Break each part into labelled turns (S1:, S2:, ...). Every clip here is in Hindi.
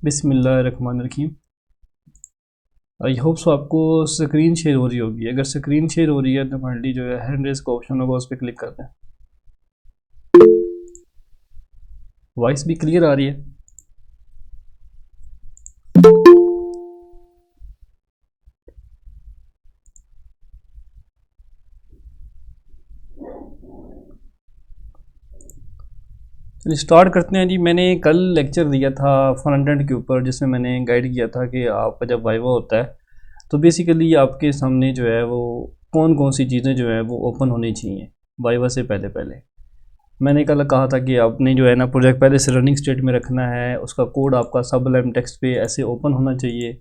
S1: बिस्मिल्लाहिर्रहमानिर्रहीम। आई होप सो आपको स्क्रीन शेयर हो रही होगी। अगर स्क्रीन शेयर हो रही है तो फाइनली जो है हैंड रेज का ऑप्शन होगा, उस पर क्लिक करते हैं। वॉइस भी क्लियर आ रही है। चलिए स्टार्ट करते हैं जी। मैंने कल लेक्चर दिया था फ्रंट एंड के ऊपर, जिसमें मैंने गाइड किया था कि आपका जब वाइवा होता है तो बेसिकली आपके सामने जो है वो कौन कौन सी चीज़ें जो है वो ओपन होनी चाहिए वाइवा से पहले पहले। मैंने कल कहा था कि आपने जो है ना प्रोजेक्ट पहले से रनिंग स्टेट में रखना है, उसका कोड आपका सब लाइन टेक्स्ट पे ऐसे ओपन होना चाहिए।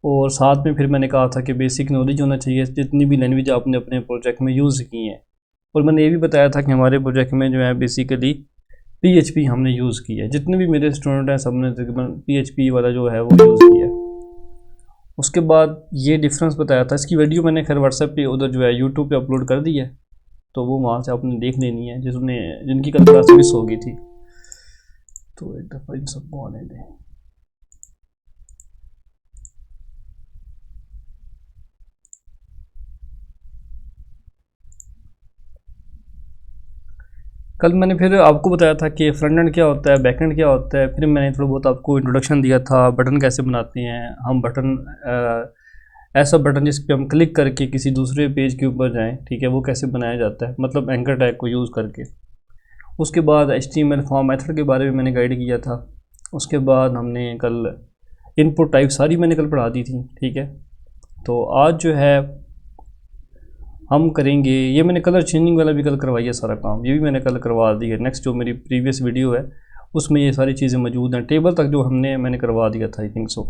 S1: और साथ में फिर मैंने कहा था कि बेसिक नॉलेज होना चाहिए जितनी भी लैंग्वेज आपने अपने प्रोजेक्ट में यूज़ की हैं। और मैंने ये भी बताया था कि हमारे प्रोजेक्ट में जो है बेसिकली PHP हमने यूज़ किया है। जितने भी मेरे स्टूडेंट हैं सब ने तकरीबन PHP वाला जो है वो यूज़ किया है। उसके बाद ये डिफरेंस बताया था। इसकी वीडियो मैंने खैर व्हाट्सएप पे उधर जो है यूट्यूब पे अपलोड कर दी है, तो वो वहाँ से आपने देख लेनी है जिनकी कल क्लास मिस हो गई थी। तो एक दफ़ा इन सबको आने दें। कल मैंने फिर आपको बताया था कि फ्रंट एंड क्या होता है, बैक एंड क्या होता है। फिर मैंने थोड़ा बहुत आपको इंट्रोडक्शन दिया था, बटन कैसे बनाते हैं हम। बटन ऐसा बटन जिस पे हम क्लिक करके किसी दूसरे पेज के ऊपर जाएं, ठीक है, वो कैसे बनाया जाता है, मतलब एंकर टैग को यूज़ करके। उसके बाद HTML फॉर्म मेथड के बारे में मैंने गाइड किया था। उसके बाद हमने कल इनपुट टाइप सारी मैंने कल पढ़ा दी थी, ठीक है। तो आज जो है हम करेंगे, ये मैंने कलर चेंजिंग वाला भी कल करवाई है सारा काम, ये भी मैंने कल करवा दी है। नेक्स्ट जो मेरी प्रीवियस वीडियो है उसमें ये सारी चीज़ें मौजूद हैं। टेबल तक जो मैंने करवा दिया था, आई थिंक सो।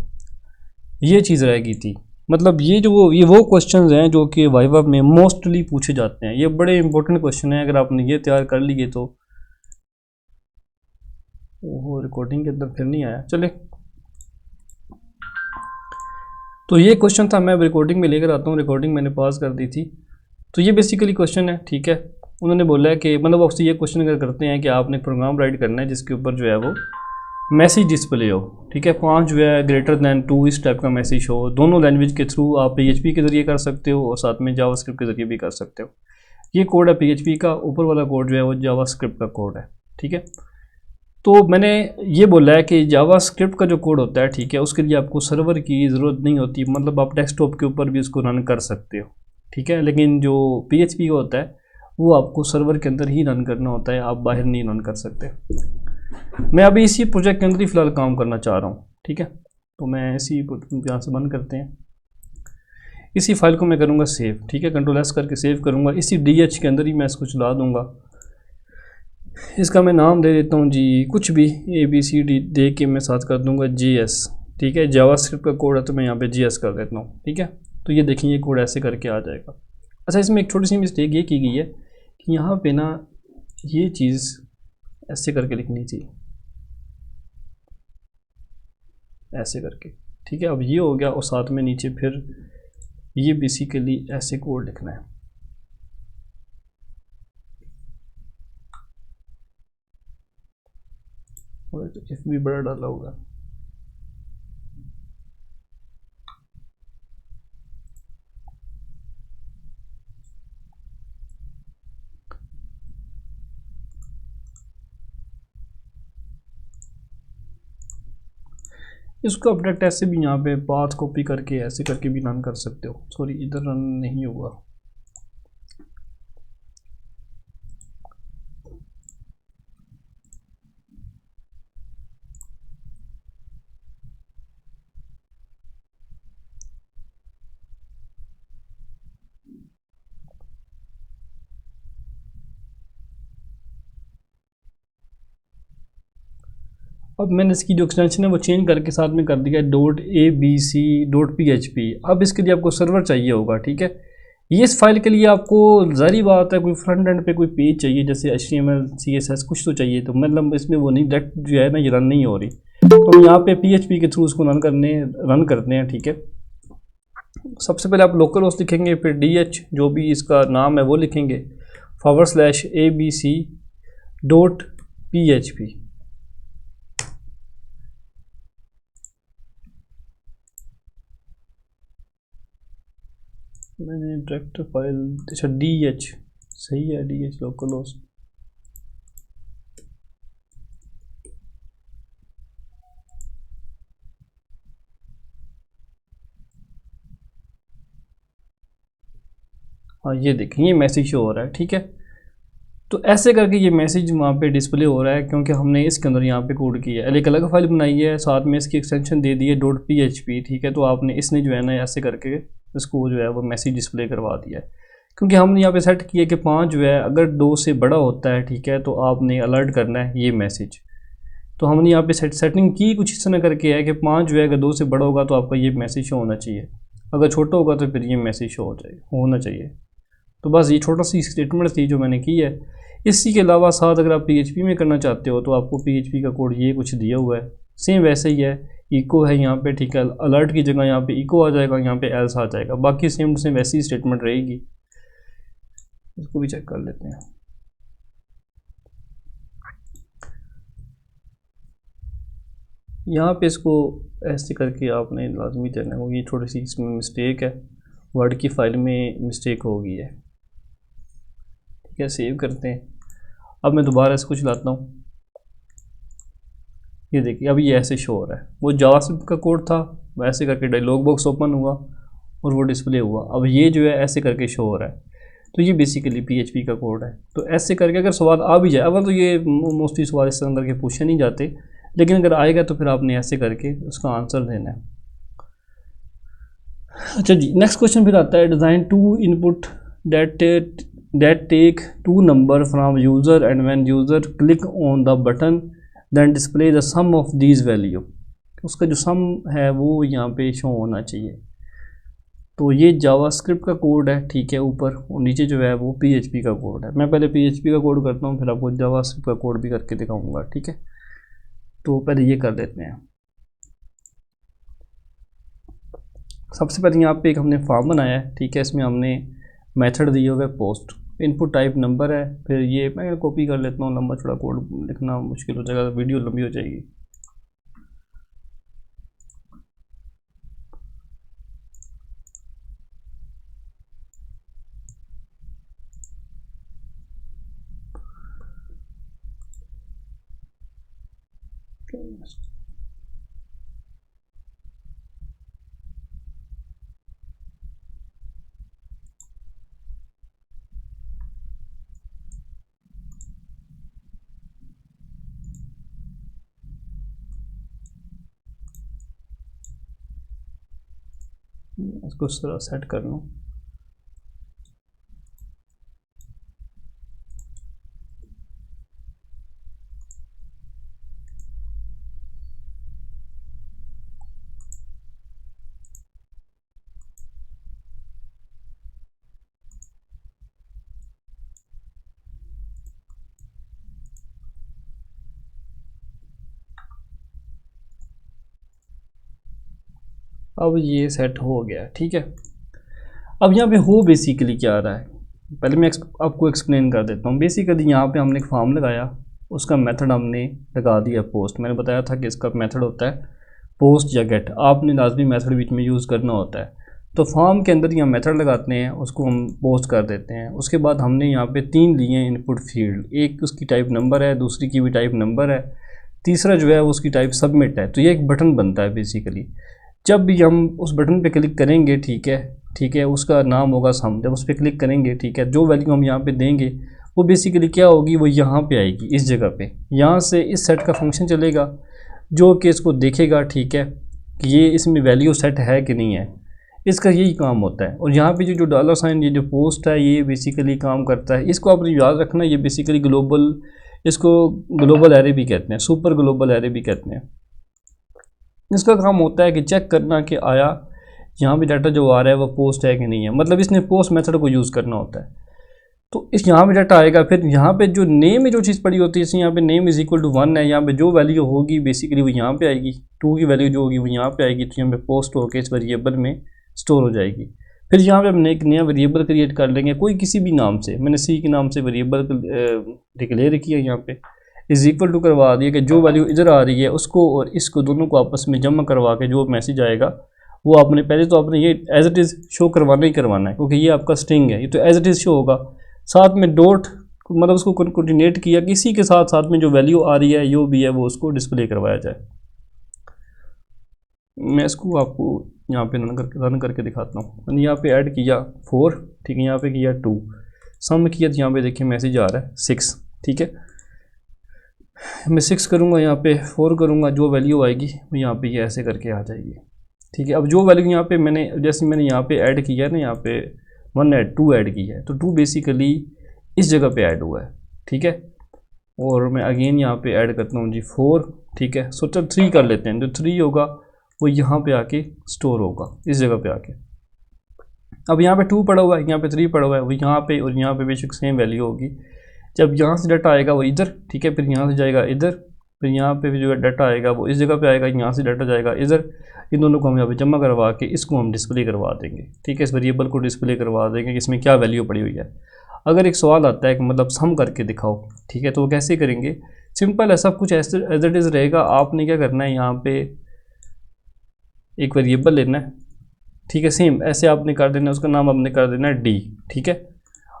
S1: ये चीज़ रह गई थी। मतलब ये वो क्वेश्चंस हैं जो कि वाइवा में मोस्टली पूछे जाते हैं। ये बड़े इंपॉर्टेंट क्वेश्चन हैं। अगर आपने ये तैयार कर लिए तो वो रिकॉर्डिंग के अंदर फिर नहीं आया। चले, तो ये क्वेश्चन था, मैं रिकॉर्डिंग में लेकर आता हूँ। रिकॉर्डिंग मैंने पास कर दी थी। तो ये बेसिकली क्वेश्चन है, ठीक है। उन्होंने बोला है कि मतलब आपसे ये क्वेश्चन अगर करते हैं कि आपने प्रोग्राम राइट करना है जिसके ऊपर जो है वो मैसेज डिस्प्ले हो, ठीक है, 5 जो है ग्रेटर दैन 2 इस टाइप का मैसेज हो। दोनों लैंग्वेज के थ्रू आप PHP के ज़रिए कर सकते हो और साथ में जावास्क्रिप्ट के ज़रिए भी कर सकते हो। ये कोड है PHP का, ऊपर वाला कोड जो है वो जावास्क्रिप्ट का कोड है, ठीक है। तो मैंने ये बोला है कि जावास्क्रिप्ट का जो कोड होता है, ठीक है, उसके लिए आपको सर्वर की ज़रूरत नहीं होती। मतलब आप डेस्कटॉप के ऊपर भी उसको रन कर सकते हो, ठीक है। लेकिन जो PHP का होता है वो आपको सर्वर के अंदर ही रन करना होता है, आप बाहर नहीं रन कर सकते। मैं अभी इसी प्रोजेक्ट के अंदर ही फ़िलहाल काम करना चाह रहा हूँ, ठीक है। तो मैं इसी यहाँ से बंद करते हैं। इसी फाइल को मैं करूँगा सेव, ठीक है, Ctrl+S करके सेव करूँगा। इसी DH के अंदर ही मैं इसको चला दूँगा। इसका मैं नाम दे देता हूँ जी, कुछ भी ABCD दे के मैं साथ कर दूँगा JS, ठीक है। जावास्क्रिप्ट का कोड है तो मैं यहाँ पे JS कर देता हूँ, ठीक है। तो ये देखिए ये कोड ऐसे करके आ जाएगा। अच्छा, इसमें एक छोटी सी मिस्टेक ये की गई है कि यहाँ पे ना ये चीज़ ऐसे करके लिखनी चाहिए, ऐसे करके, ठीक है। अब ये हो गया और साथ में नीचे फिर ये बेसिकली ऐसे कोड लिखना है। और इफ भी बड़ा डाला होगा। इसको आप डायरेक्ट ऐसे भी यहाँ पे पाथ कॉपी करके ऐसे करके भी रन कर सकते हो। सॉरी, इधर रन नहीं होगा। अब मैंने इसकी जो एक्सटेंशन है वो चेंज करके साथ में कर दिया है .abc.php। अब इसके लिए आपको सर्वर चाहिए होगा, ठीक है। ये इस फाइल के लिए आपको ज़ाहिर बात है कोई फ्रंट एंड पे कोई पेज चाहिए, जैसे HTML CSS कुछ तो चाहिए। तो मतलब इसमें वो नहीं, डायरेक्ट जो है ना ये रन नहीं हो रही। तो हम यहाँ पे PHP के थ्रू उसको रन करते हैं, ठीक है। सबसे पहले आप लोकल होस्ट लिखेंगे, फिर DH जो भी इसका नाम है वो लिखेंगे, /abc.php। मैंने डायरेक्टर फाइल, अच्छा DH सही है, DH लोकल होस्ट। हाँ ये देखें, ये मैसेज शो हो रहा है, ठीक है। तो ऐसे करके ये मैसेज वहाँ पे डिस्प्ले हो रहा है क्योंकि हमने इसके अंदर यहाँ पे कोड किया है, एक अलग फाइल बनाई है, साथ में इसकी एक्सटेंशन दे दी है .php, ठीक है। तो आपने इसने जो है ना ऐसे करके इसको जो है वो मैसेज डिस्प्ले करवा दिया है, क्योंकि हमने यहाँ पे सेट किया कि 5 जो है अगर 2 से बड़ा होता है, ठीक है, तो आपने अलर्ट करना है ये मैसेज। तो हमने यहाँ पे सेटिंग की कुछ इस तरह करके है कि 5 जो है अगर 2 से बड़ा होगा तो आपका ये मैसेज शो होना चाहिए, अगर छोटा होगा तो फिर ये मैसेज शो होना चाहिए। तो बस ये छोटा सी स्टेटमेंट थी जो मैंने की है। इसी के अलावा साथ अगर आप PHP में करना चाहते हो तो आपको PHP का कोड ये कुछ दिया हुआ है, सेम वैसे ही है, इको है यहाँ पे, ठीक है। अलर्ट की जगह यहाँ पे इको आ जाएगा, यहाँ पे एल्स आ जाएगा, बाकी सेम टू सेम वैसी ही स्टेटमेंट रहेगी। इसको भी चेक कर लेते हैं। यहाँ पे इसको ऐसे करके आपने लाजमी देना होगी, ये थोड़ी सी इसमें मिस्टेक है, वर्ड की फाइल में मिस्टेक हो गई है, ठीक है। सेव करते हैं। अब मैं दोबारा इसको चलाता हूँ, ये देखिए अब ये ऐसे शो हो रहा है, वो जावास्क्रिप्ट का कोड था, वैसे करके डायलॉग बॉक्स ओपन हुआ और वो डिस्प्ले हुआ। अब ये जो है ऐसे करके शो हो रहा है, तो ये बेसिकली PHP का कोड है। तो ऐसे करके अगर सवाल आ भी जाए, अब तो ये मोस्टली सवाल इस तरह करके पूछे नहीं जाते, लेकिन अगर आएगा तो फिर आपने ऐसे करके उसका आंसर देना है। अच्छा जी, नेक्स्ट क्वेश्चन फिर आता है, design 2 input that take 2 number from user and when user click on the button then display the sum of these value। उसका जो सम है वो यहाँ पे शो होना चाहिए। तो ये जावास्क्रिप्ट का कोड है, ठीक है, ऊपर, और नीचे जो है वो PHP का कोड है। मैं पहले PHP का कोड करता हूँ, फिर आपको जावास्क्रिप्ट का कोड भी करके दिखाऊंगा, ठीक है। तो पहले ये कर लेते हैं। सबसे पहले यहाँ पे एक हमने फॉर्म बनाया है, ठीक है, इसमें हमने मेथड दिए हुए पोस्ट, इनपुट टाइप नंबर है। फिर ये मैं कॉपी कर लेता हूँ, लंबा थोड़ा कोड लिखना मुश्किल हो जाएगा, वीडियो लंबी हो जाएगी। इसको इस तरह सेट कर लूँ। अब ये सेट हो गया, ठीक है। अब यहाँ पे हो बेसिकली क्या आ रहा है, पहले मैं आपको एक्सप्लेन कर देता हूँ। बेसिकली यहाँ पे हमने एक फॉर्म लगाया, उसका मेथड हमने लगा दिया पोस्ट। मैंने बताया था कि इसका मेथड होता है पोस्ट या गेट, आपने लाजमी मेथड बीच में यूज़ करना होता है। तो फॉर्म के अंदर यहाँ मेथड लगाते हैं, उसको हम पोस्ट कर देते हैं। उसके बाद हमने यहाँ पे 3 लिए हैं इनपुट फील्ड, एक उसकी टाइप नंबर है, दूसरी की भी टाइप नंबर है, तीसरा जो है उसकी टाइप सबमिट है। तो ये एक बटन बनता है बेसिकली। जब भी हम उस बटन पे क्लिक करेंगे, ठीक है, उसका नाम होगा सम। जब उस पर क्लिक करेंगे, ठीक है, जो वैल्यू हम यहाँ पे देंगे वो बेसिकली क्या होगी, वो यहाँ पे आएगी इस जगह पे। यहाँ से इस सेट का फंक्शन चलेगा जो कि इसको देखेगा, ठीक है, कि ये इसमें वैल्यू सेट है कि नहीं है, इसका यही काम होता है। और यहाँ पे जो डॉलर साइन, ये जो पोस्ट है, ये बेसिकली काम करता है। इसको आपने याद रखना, ये बेसिकली ग्लोबल, इसको ग्लोबल एरे भी कहते हैं, सुपर ग्लोबल एरे भी कहते हैं। इसका काम होता है कि चेक करना कि आया यहाँ पे डाटा जो आ रहा है वो पोस्ट है कि नहीं है, मतलब इसने पोस्ट मेथड को यूज़ करना होता है। तो इस यहाँ पे डाटा आएगा, फिर यहाँ पे जो नेम में जो चीज़ पड़ी होती है, जैसे यहाँ पे नेम इज़ इक्वल टू 1 है, यहाँ पे जो वैल्यू होगी बेसिकली वो यहाँ पे आएगी, 2 की वैल्यू जो होगी वो यहाँ पे आएगी, तो यहाँ पे पोस्ट होकर इस वेरिएबल में स्टोर हो जाएगी। फिर यहाँ पे हमने एक नया वेरिएबल क्रिएट कर लेंगे कोई किसी भी नाम से। मैंने C के नाम से वेरिएबल डिक्लेयर किया, यहाँ पे इज़ इक्वल टू करवा दिया कि जो वैल्यू इधर आ रही है उसको और इसको दोनों को आपस में जमा करवा के जो मैसेज आएगा वो आपने पहले तो आपने ये एज इट इज़ शो करवाना ही करवाना है, क्योंकि ये आपका स्ट्रिंग है, ये तो एज इट इज़ शो होगा। साथ में डॉट मतलब उसको कोऑर्डिनेट किया किसी के साथ, साथ में जो वैल्यू आ रही है जो भी है वो उसको डिस्प्ले करवाया जाए। मैं इसको आपको यहाँ पे रन करके दिखाता हूँ। मैंने यहाँ पे ऐड किया 4, ठीक है, यहाँ पे किया 2, सम किया तो यहाँ पे देखिए मैसेज आ रहा है 6, ठीक है। मैं 6 करूँगा, यहाँ पे 4 करूँगा, जो वैल्यू आएगी वो यहाँ पे ये ऐसे करके आ जाएगी, ठीक है। अब जो वैल्यू यहाँ पे जैसे मैंने यहाँ पे ऐड किया है ना, यहाँ पे 2 ऐड की है, तो 2 बेसिकली इस जगह पे ऐड हुआ है, ठीक है। और मैं अगेन यहाँ पे ऐड करता हूँ जी 4, ठीक है। सो चल 3 कर लेते हैं, जो 3 होगा वो यहाँ पे आके स्टोर होगा इस जगह पे आके। अब यहाँ पे 2 पड़ा हुआ है, यहाँ पे 3 पड़ा हुआ है, वो यहाँ पे और यहाँ पे बेशक सेम वैल्यू होगी। जब यहाँ से डाटा आएगा वो इधर, ठीक है, फिर यहाँ से जाएगा इधर, फिर यहाँ पे भी जो डाटा आएगा वो इस जगह पे आएगा, यहाँ से डाटा जाएगा इधर। इन दोनों को हम यहाँ पे जमा करवा के इसको हम डिस्प्ले करवा देंगे, ठीक है। इस वेरिएबल को डिस्प्ले करवा देंगे कि इसमें क्या वैल्यू पड़ी हुई है। अगर एक सवाल आता है कि मतलब सम करके दिखाओ, ठीक है, तो वो कैसे करेंगे? सिंपल है, सब कुछ एज इट इज़ रहेगा। आपने क्या करना है, यहाँ पे एक वेरिएबल लेना है, ठीक है, सेम ऐसे आपने कर देना है, उसका नाम आपने कर देना है डी, ठीक है।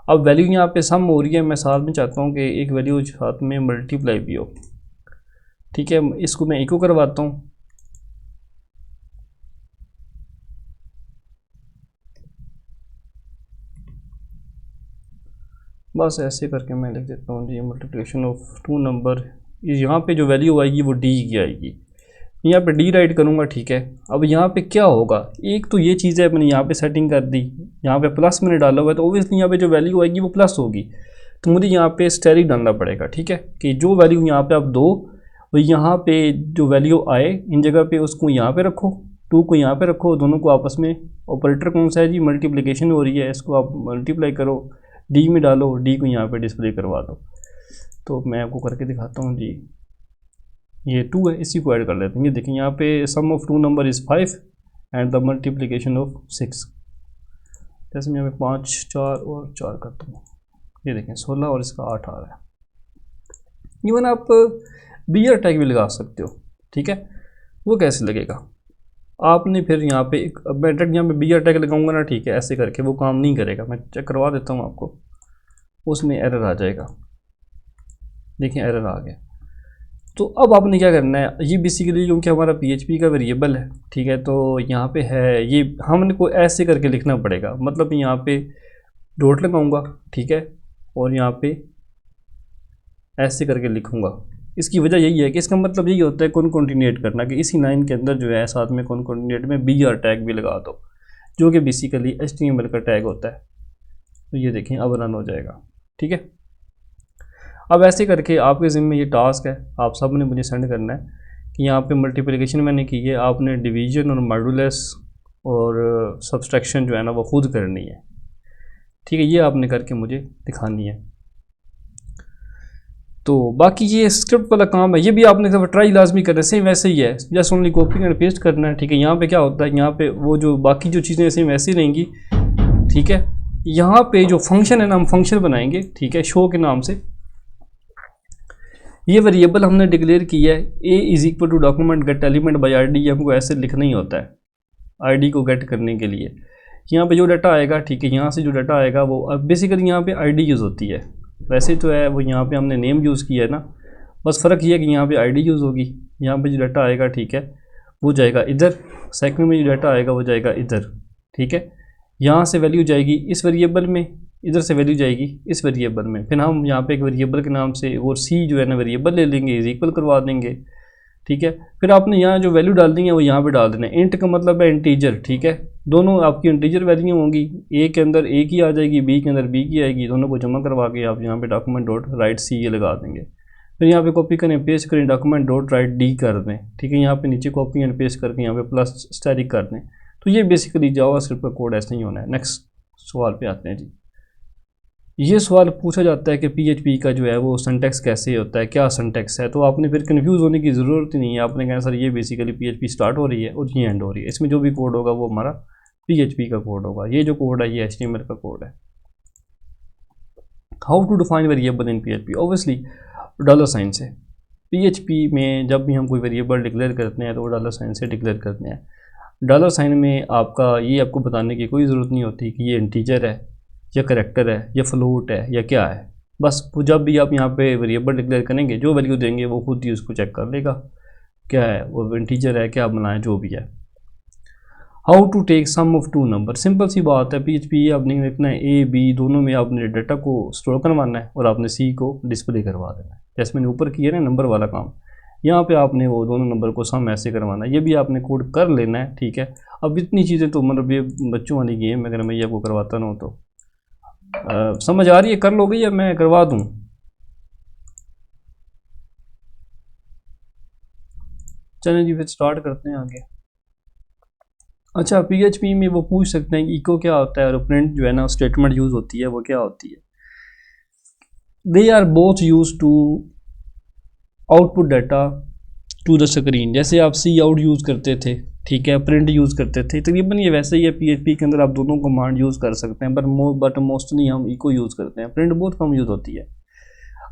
S1: अब वैल्यू यहाँ पे सम हो रही है, मैं साथ में चाहता हूँ कि एक वैल्यू साथ में मल्टीप्लाई भी हो, ठीक है। इसको मैं इको करवाता हूँ, बस ऐसे करके मैं लिख देता हूँ जी मल्टीप्लिकेशन ऑफ 2 नंबर। यहाँ पे जो वैल्यू आएगी वो डी की आएगी, यहाँ पे डी राइट करूँगा, ठीक है। अब यहाँ पे क्या होगा, एक तो ये चीज़ है मैंने यहाँ पे सेटिंग कर दी, यहाँ पे प्लस मैंने डाला हुआ है, तो ओबियसली यहाँ पे जो वैल्यू आएगी वो प्लस होगी, तो मुझे यहाँ पे स्टेरिक डालना पड़ेगा, ठीक है, कि जो वैल्यू यहाँ पे आप दो वो यहाँ पे जो वैल्यू आए इन जगह पे उसको यहाँ पे रखो, 2 को यहाँ पे रखो, दोनों को आपस में। ऑपरेटर कौन सा है जी, मल्टीप्लिकेशन हो रही है, इसको आप मल्टीप्लाई करो, डी में डालो, डी को यहाँ पे डिस्प्ले करवा दो। तो मैं आपको करके दिखाता हूँ जी, ये 2 है, इसी को ऐड कर लेते हैं। ये देखिए यहाँ पे sum of 2 number is 5 and the multiplication of 6। जैसे मैं यहाँ पे 5 4 और 4 करता हूँ, ये देखें 16 और इसका 8 आ रहा है। इवन आप बियर टैग भी लगा सकते हो, ठीक है। वो कैसे लगेगा, आपने फिर यहाँ पे एक मैं डायरेक्ट यहाँ पे बियर टैग लगाऊंगा ना, ठीक है, ऐसे करके वो काम नहीं करेगा। मैं चेक करवा देता हूँ आपको, उसमें एरर आ जाएगा, देखिए एरर आ गया। तो अब आपने क्या करना है, ये बेसिकली क्योंकि हमारा PHP का वेरिएबल है, ठीक है, तो यहाँ पे है ये हमने को ऐसे करके लिखना पड़ेगा। मतलब यहाँ पे डॉट लगाऊंगा, ठीक है, और यहाँ पे ऐसे करके लिखूंगा। इसकी वजह यही है कि इसका मतलब यही होता है कॉन्कैटिनेट करना, कि इसी लाइन के अंदर जो है साथ में कॉन्कैटिनेट में BR टैग भी लगा दो, जो कि बेसिकली HTML का टैग होता है। तो ये देखें अब रन हो जाएगा, ठीक है। अब ऐसे करके आपके ज़िम्मे ये टास्क है, आप सब ने मुझे सेंड करना है कि यहाँ पे मल्टीप्लिकेशन मैंने की है, आपने डिवीजन और मॉडुलस और सब्सट्रैक्शन जो है ना वो खुद करनी है, ठीक है। ये आपने करके मुझे दिखानी है। तो बाकी ये स्क्रिप्ट वाला काम है, ये भी आपने कभी ट्राई लाजमी करना है, सेम वैसे ही है, just only copy and paste करना है, ठीक है। यहाँ पे क्या होता है, यहाँ पे वो जो बाकी जो चीज़ें सेम वैसी रहेंगी, ठीक है। यहाँ पे जो फंक्शन है ना, हम फंक्शन बनाएंगे, ठीक है, शो के नाम से। ये वेरिएबल हमने डिक्लेयर किया है a is equal to document get element by ID। हमको ऐसे लिखना ही होता है ID को गेट करने के लिए। यहाँ पे जो डाटा आएगा, ठीक है, यहाँ से जो डाटा आएगा वो बेसिकली यहाँ पे ID यूज़ होती है, वैसे तो है वो यहाँ पे हमने नेम यूज़ किया है ना, बस फ़र्क ये है कि यहाँ पे ID यूज़ होगी। यहाँ पे जो डाटा आएगा, ठीक है, वो जाएगा इधर, सेकंड में जो डाटा आएगा वो जाएगा इधर, ठीक है। यहाँ से वैल्यू जाएगी इस वेरिएबल में, इधर से वैल्यू जाएगी इस वेरिएबल में। फिर हम यहाँ पे एक वेरिएबल के नाम से और C जो है ना वेरिएबल ले लेंगे, इज इक्वल करवा देंगे, ठीक है। फिर आपने यहाँ जो वैल्यू डाल दी है वो यहाँ पे डाल देना है। इंट का मतलब है इंटीजर, ठीक है, दोनों आपकी इंटीजर वैल्यू होंगी, A के अंदर A की आ जाएगी, B के अंदर B की आएगी, दोनों को जमा करवा के आप यहाँ पे डॉक्यूमेंट डॉट राइट C ये लगा देंगे। फिर यहाँ पे कॉपी करें, पेस्ट करें, डॉक्यूमेंट डॉट राइट D कर दें, ठीक है। यहाँ पे नीचे कॉपी एंड पेस्ट करके यहाँ पे प्लस स्टैटिक कर दें। तो ये बेसिकली जावास्क्रिप्ट का कोड ऐसे ही होना है। नेक्स्ट सवाल पे आते हैं जी। ये सवाल पूछा जाता है कि PHP का जो है वो सिंटैक्स कैसे होता है, क्या सिंटैक्स है। तो आपने फिर कंफ्यूज होने की ज़रूरत ही नहीं है, आपने कहना सर ये बेसिकली PHP स्टार्ट हो रही है और ये एंड हो रही है, इसमें जो भी कोड होगा वो हमारा PHP का कोड होगा। ये जो कोड है ये HTML का कोड है। How to define variable in PHP, obviously dollar sign से। PHP में जब भी हम कोई वेरिएबल डिक्लेयर करते हैं तो वो डॉलर साइन से डिक्लेयर करते हैं। डॉलर साइन में आपका ये आपको बताने की कोई ज़रूरत नहीं होती कि ये इंटीजर है या करैक्टर है या फ्लोट है या क्या है। बस जब भी आप यहाँ पे वेरिएबल डिक्लेयर करेंगे जो वैल्यू देंगे वो खुद ही उसको चेक कर लेगा क्या है, वो इंटीजर है क्या बनाए जो भी है। How to take sum of two number, simple सी बात है। PHP आपने लिखना है ए बी दोनों में आपने डाटा को स्टोर करवाना है और आपने सी को डिस्प्ले करवा देना है। जैसे मैंने ऊपर किया ना नंबर वाला काम, यहाँ पे आपने वो दोनों नंबर को सम ऐसे करवाना है। ये भी आपने कोड कर लेना है, ठीक है। अब इतनी चीज़ें तो मतलब ये बच्चों वाली गेम अगर मैं ये आपको करवाता ना हूँ तो समझ आ रही है, कर लोगे या मैं करवा दूँ? चलें जी फिर स्टार्ट करते हैं आगे। अच्छा, PHP में वो पूछ सकते हैं कि इको क्या होता है और प्रिंट जो है ना स्टेटमेंट यूज़ होती है वो क्या होती है। They are both use to output data to the screen. जैसे आप सी आउट यूज़ करते थे, ठीक है, प्रिंट यूज़ करते थे, तकरीबन ये वैसे ही है। PHP के अंदर आप दोनों कमांड यूज़ कर सकते हैं, बट मोस्टली हम इको यूज़ करते हैं। प्रिंट बहुत कम यूज़ होती है।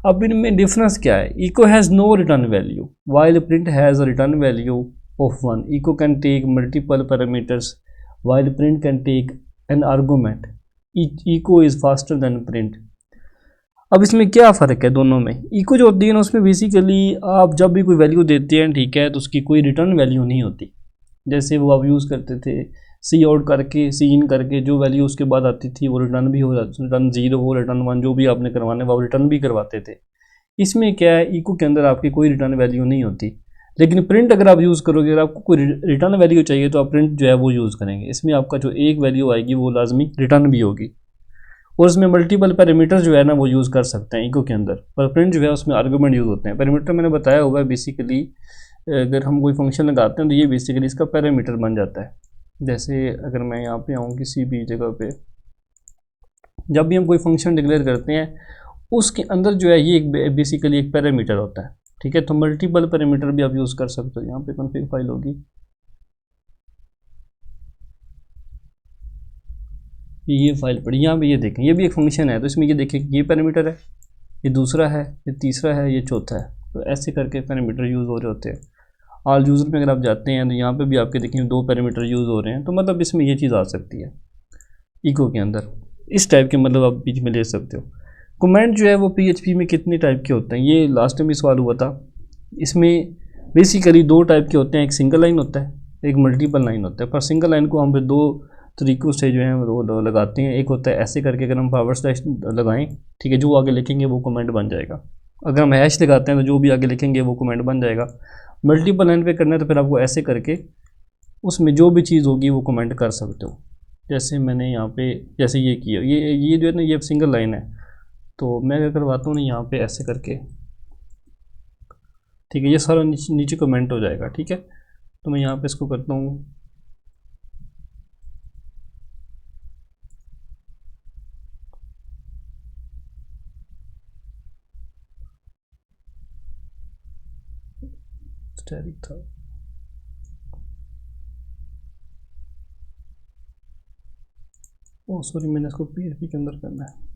S1: अब इनमें डिफरेंस क्या है? Echo has no return value while print has a return value of 1. Echo can take multiple parameters while print can take an argument. Echo is faster than print. अब इसमें क्या फ़र्क है दोनों में? इको जो होती है ना उसमें बेसिकली आप जब भी कोई वैल्यू देते हैं, ठीक है, तो उसकी कोई रिटर्न वैल्यू नहीं होती। जैसे वो आप यूज़ करते थे सी आउट करके सी इन करके, जो वैल्यू उसके बाद आती थी वो रिटर्न भी हो जाती, रिटर्न 0 हो रिटर्न 1 जो भी आपने करवाना है वो रिटर्न भी करवाते थे। इसमें क्या है, इको के अंदर आपकी कोई रिटर्न वैल्यू नहीं होती। लेकिन प्रिंट अगर आप यूज़ करोगे, अगर आपको कोई रिटर्न वैल्यू चाहिए तो आप प्रिंट जो है वो यूज़ करेंगे। इसमें आपका जो एक वैल्यू आएगी वो लाजमी रिटर्न भी होगी और उसमें मल्टीपल पैरामीटर जो है ना वो यूज़ कर सकते हैं इको के अंदर। पर प्रिंट जो है उसमें आर्गूमेंट यूज़ होते हैं। पैरामीटर मैंने बताया हुआ है बेसिकली, अगर हम कोई फंक्शन लगाते हैं तो ये बेसिकली इसका पैरामीटर बन जाता है। जैसे अगर मैं यहाँ पे आऊँ किसी भी जगह पे, जब भी हम कोई फंक्शन डिक्लेयर करते हैं उसके अंदर जो है ये एक बेसिकली एक पैरामीटर होता है, ठीक है। तो मल्टीपल पैरामीटर भी आप यूज़ कर सकते हो। यहाँ पे कॉन्फ़िग फाइल होगी, ये फाइल पड़ी, यहाँ पे ये देखें ये भी एक फंक्शन है। तो इसमें ये देखें ये पैरामीटर है, ये दूसरा है, ये तीसरा है, ये चौथा है। तो ऐसे करके पैरामीटर यूज़ हो रहे होते हैं। ऑल यूज़र में अगर आप जाते हैं तो यहाँ पे भी आपके देखें 2 पैरामीटर यूज़ हो रहे हैं। तो मतलब इसमें ये चीज़ आ सकती है इको के अंदर, इस टाइप के मतलब आप बीच में ले सकते हो। कमेंट जो है वो PHP में कितने टाइप के होते हैं, ये लास्ट टाइम भी सवाल हुआ था। इसमें बेसिकली 2 टाइप के होते हैं, एक सिंगल लाइन होता है, एक मल्टीपल लाइन होता है। पर सिंगल लाइन को हम 2 तरीक़ों से जो है वो लगाते हैं। एक होता है ऐसे करके, अगर हम फॉरवर्ड स्लैश लगाएं, ठीक है, जो आगे लिखेंगे वो कमेंट बन जाएगा। अगर हम हैश लगाते हैं तो जो भी आगे लिखेंगे वो कमेंट बन जाएगा। मल्टीपल लाइन पे करना है तो फिर आपको ऐसे करके उसमें जो भी चीज़ होगी वो कमेंट कर सकते हो। जैसे मैंने यहाँ पे जैसे ये किया, ये जो है ना ये सिंगल लाइन है, तो मैं अगर करवाता हूँ ना यहाँ पे ऐसे करके, ठीक है, ये सारा नीचे कमेंट हो जाएगा, ठीक है। तो मैं यहाँ पे इसको करता हूँ स्टैटिक था, ओह सॉरी मैंने इसको PHP के अंदर करना है।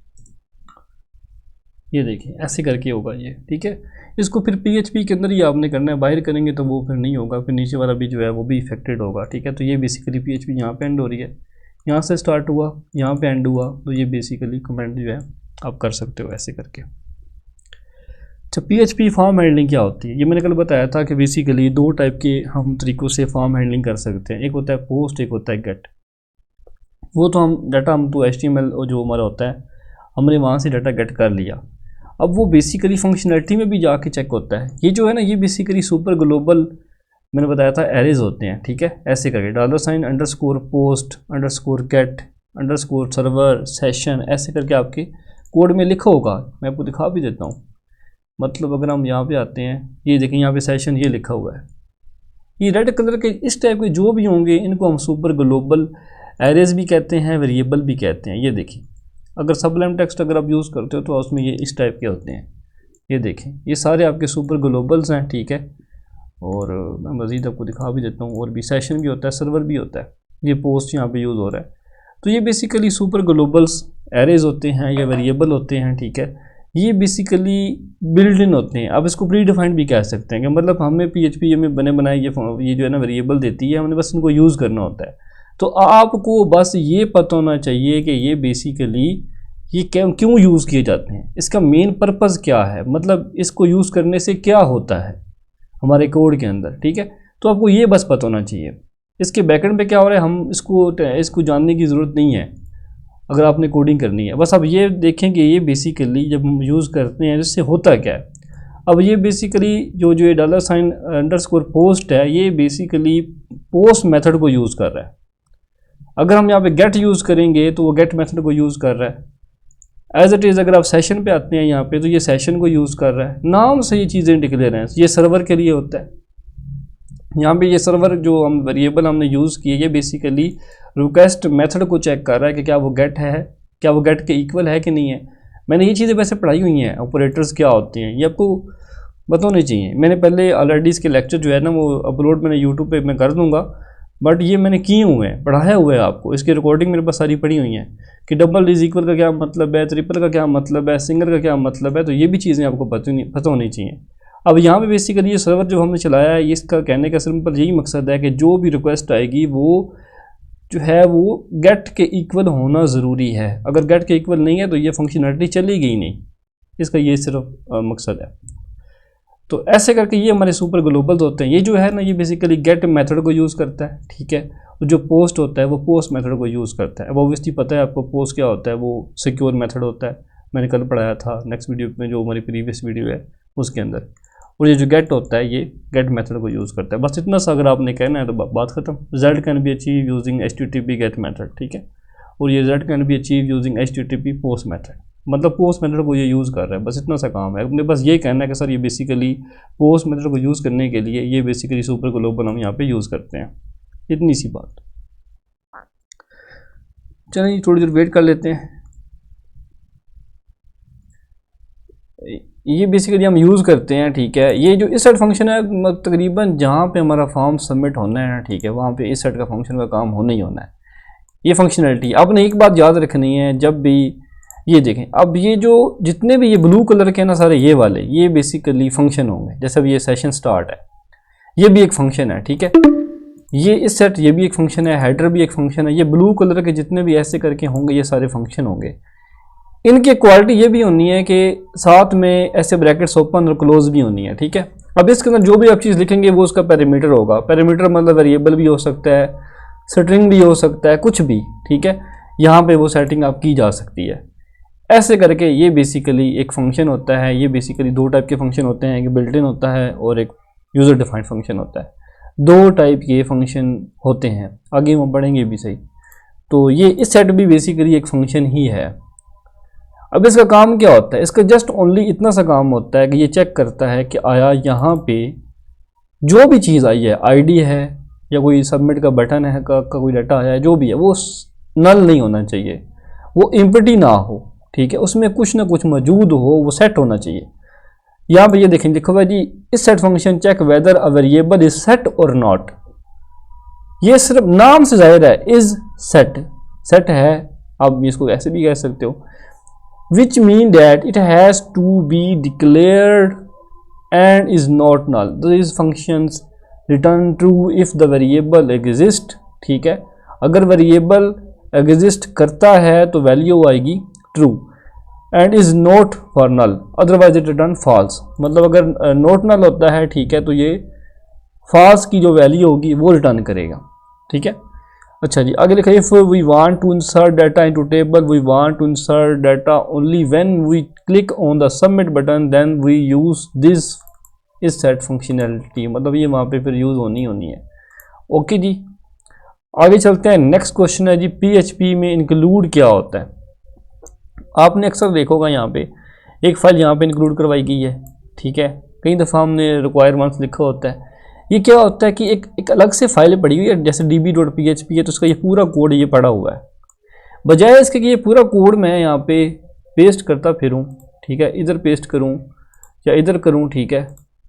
S1: ये देखिए ऐसे करके होगा ये, ठीक है। इसको फिर PHP के अंदर ही आपने करना है, बाहर करेंगे तो वो फिर नहीं होगा, फिर नीचे वाला भी जो है वो भी इफेक्टेड होगा, ठीक है। तो ये बेसिकली PHP यहाँ पे एंड हो रही है, यहाँ से स्टार्ट हुआ यहाँ पे एंड हुआ, तो ये बेसिकली कमेंट जो है आप कर सकते हो ऐसे करके। अच्छा, PHP फॉर्म हैंडलिंग क्या होती है? ये मैंने कल बताया था कि बेसिकली 2 टाइप के हम तरीक़ों से फॉर्म हैंडलिंग कर सकते हैं। एक होता है पोस्ट, एक होता है गेट। वो तो हम डाटा हम तो HTML जो हमारा होता है हमने वहाँ से डाटा गेट कर लिया। अब वो बेसिकली फंक्शनलिटी में भी जाके चेक होता है। ये जो है ना ये बेसिकली सुपर ग्लोबल मैंने बताया था एरेज होते हैं, ठीक है। ऐसे करके $_पोस्ट _गेट _सर्वर सेशन ऐसे करके आपके कोड में लिखा होगा। मैं आपको दिखा भी देता हूँ। मतलब अगर हम यहाँ पे आते हैं, ये देखें यहाँ पे सेशन ये लिखा हुआ है। ये रेड कलर के इस टाइप के जो भी होंगे इनको हम सुपर ग्लोबल एरेज भी कहते हैं, वेरिएबल भी कहते हैं। ये देखिए अगर सबलाइन टेक्स्ट अगर आप यूज़ करते हो तो उसमें ये इस टाइप के होते हैं। ये देखें ये सारे आपके सुपर ग्लोबल्स हैं, ठीक है। और मैं मज़ीद आपको दिखा भी देता हूँ। और भी सेशन भी होता है, सर्वर भी होता है, ये पोस्ट यहाँ पे यूज़ हो रहा है। तो ये बेसिकली सुपर ग्लोबल्स एरेज होते हैं या वेरिएबल होते हैं, ठीक है। ये बेसिकली बिल्ड इन होते हैं। अब इसको प्री डिफाइंड भी कह सकते हैं कि मतलब हमें PHP में बने बनाए ये जो है ना वेरिएबल देती है, हमने बस इनको यूज़ करना होता है। तो आपको बस ये पता होना चाहिए कि ये बेसिकली ये क्यों यूज़ किए जाते हैं, इसका मेन पर्पज़ क्या है, मतलब इसको यूज़ करने से क्या होता है हमारे कोड के अंदर, ठीक है। तो आपको ये बस पता होना चाहिए। इसके बैकएंड पे क्या हो रहा है हम इसको जानने की ज़रूरत नहीं है अगर आपने कोडिंग करनी है। बस अब ये देखें कि ये बेसिकली जब हम यूज़ करते हैं इससे होता क्या है। अब ये बेसिकली जो ये $_पोस्ट है, ये बेसिकली पोस्ट मेथड को यूज़ कर रहा है। अगर हम यहाँ पे गेट यूज़ करेंगे तो वो गेट मेथड को यूज़ कर रहा है। एज इट इज़ अगर आप सेशन पे आते हैं यहाँ पे तो ये सेशन को यूज़ कर रहा है। नाम से ये चीज़ें डिक्लेयर हैं, ये सर्वर के लिए होता है। यहाँ पे ये सर्वर जो हम वेरिएबल हमने यूज़ किए, ये बेसिकली रिक्वेस्ट मेथड को चेक कर रहा है कि क्या वो गेट है, क्या वो गेट के इक्वल है कि नहीं है। मैंने ये चीज़ें वैसे पढ़ाई हुई हैं, ऑपरेटर्स क्या होते हैं ये आपको पता होनी चाहिए। मैंने पहले ऑलरेडी इसके लेक्चर जो है ना वो अपलोड मैंने यूट्यूब पे मैं कर दूँगा, बट ये मैंने किए हुए हैं, पढ़ाया हुआ है आपको। इसकी रिकॉर्डिंग मेरे पास सारी पड़ी हुई हैं कि डबल इज इक्वल का क्या मतलब है, ट्रिपल का क्या मतलब है, सिंगल का क्या मतलब है। तो ये भी चीज़ें आपको पता होनी चाहिए। अब यहाँ पे बेसिकली ये सर्वर जो हमने चलाया है, इसका कहने का सिंपल यही मकसद है कि जो भी रिक्वेस्ट आएगी वो जो है वो गेट के इक्वल होना ज़रूरी है। अगर गेट के इक्वल नहीं है तो ये फंक्शनलिटी चलेगी ही नहीं, इसका ये सिर्फ मकसद है। तो ऐसे करके ये हमारे सुपर ग्लोबल्स होते हैं। ये जो है ना ये बेसिकली गेट मेथड को यूज़ करता है, ठीक है। और जो पोस्ट होता है वो पोस्ट मेथड को यूज़ करता है। अब ऑब्वियसली पता है आपको पोस्ट क्या होता है, वो सिक्योर मेथड होता है। मैंने कल पढ़ाया था नेक्स्ट वीडियो में, जो हमारी प्रीवियस वीडियो है उसके अंदर। और ये जो गेट होता है ये गेट मेथड को यूज़ करता है। बस इतना सा अगर आपने कहना है तो बात खत्म। Result can be achieve using HTTP get method, ठीक है। और ये result can be achieve using HTTP post method, मतलब पोस्ट मेथड को ये यूज़ कर रहा है। बस इतना सा काम है। अपने बस ये कहना है कि सर ये बेसिकली पोस्ट मेथड को यूज़ करने के लिए ये बेसिकली सुपर ग्लोबल हम यहाँ पे यूज़ करते हैं। इतनी सी बात। चलिए थोड़ी देर वेट कर लेते हैं। ये बेसिकली हम यूज़ करते हैं, ठीक है। ये जो इस सेट फंक्शन है तकरीबन जहाँ पे हमारा फॉर्म सबमिट होना है, ठीक है, वहाँ पे इस सेट का फंक्शन का काम होना ही होना है। ये फंक्शनलिटी आपने एक बात याद रखनी है जब भी ये देखें। अब ये जो जितने भी ये ब्लू कलर के ना सारे ये वाले ये बेसिकली फंक्शन होंगे। जैसे अब ये सेशन स्टार्ट है, ये भी एक फंक्शन है, ठीक है। ये इस सेट ये भी एक फंक्शन है, हेडर भी एक फंक्शन है। ये ब्लू कलर के जितने भी ऐसे करके होंगे ये सारे फंक्शन होंगे। इनकी क्वालिटी ये भी होनी है कि साथ में ऐसे ब्रैकेट्स ओपन और क्लोज भी होनी है, ठीक है। अब इसके अंदर जो भी आप चीज़ लिखेंगे वो उसका पैरामीटर होगा। पैरामीटर मतलब वेरिएबल भी हो सकता है, स्ट्रिंग भी हो सकता है, कुछ भी, ठीक है। यहाँ पे वो सेटिंग आप की जा सकती है। ऐसे करके ये बेसिकली एक फंक्शन होता है। ये बेसिकली दो टाइप के फंक्शन होते हैं, एक बिल्ट इन होता है और एक यूज़र डिफाइंड फंक्शन होता है। दो टाइप के फंक्शन होते हैं, आगे हम पढ़ेंगे भी सही। तो ये इस सेट भी बेसिकली एक फंक्शन ही है। अब इसका काम क्या होता है, इसका जस्ट ओनली इतना सा काम होता है कि ये चेक करता है कि आया यहाँ पे जो भी चीज़ आई है, आईडी है या कोई सबमिट का बटन है का कोई डाटा आया है, जो भी है वो नल नहीं होना चाहिए, वो एम्प्टी ना हो, ठीक है। उसमें कुछ ना कुछ मौजूद हो, वो सेट होना चाहिए। यहाँ पे ये देखें, देखो भाई जी, isset function check whether a variable is set और नॉट। ये सिर्फ नाम से जाहिर है इज सेट है, आप इसको ऐसे भी कह सकते हो, which mean that it has to be declared and is not null. These functions return true if the variable exist, ठीक है। अगर वेरिएबल एग्जिस्ट करता है तो वैल्यू आएगी true, and is not for null otherwise it return false. मतलब अगर नॉट नल होता है, ठीक है, तो ये फॉल्स की जो वैल्यू होगी वो रिटर्न करेगा, ठीक है। अच्छा जी, आगे लिखा, if we want to insert data into table we want to insert data only when we click on the submit button then we use this isset functionality. मतलब ये वहाँ पे फिर यूज़ होनी है। ओके जी, आगे चलते हैं। नेक्स्ट क्वेश्चन है जी, PHP में इंक्लूड क्या होता है। आपने अक्सर देखोगा यहाँ पे एक फाइल यहाँ पे इंक्लूड करवाई गई है, ठीक है। कई दफ़ा हमने रिक्वायर वंस लिखा होता है। ये क्या होता है कि एक अलग से फाइल पड़ी हुई है, जैसे db.php है तो उसका ये पूरा कोड ये पड़ा हुआ है। बजाय इसके कि ये पूरा कोड मैं यहाँ पे पेस्ट करता फिरूँ, ठीक है, इधर पेस्ट करूँ या इधर करूँ, ठीक है,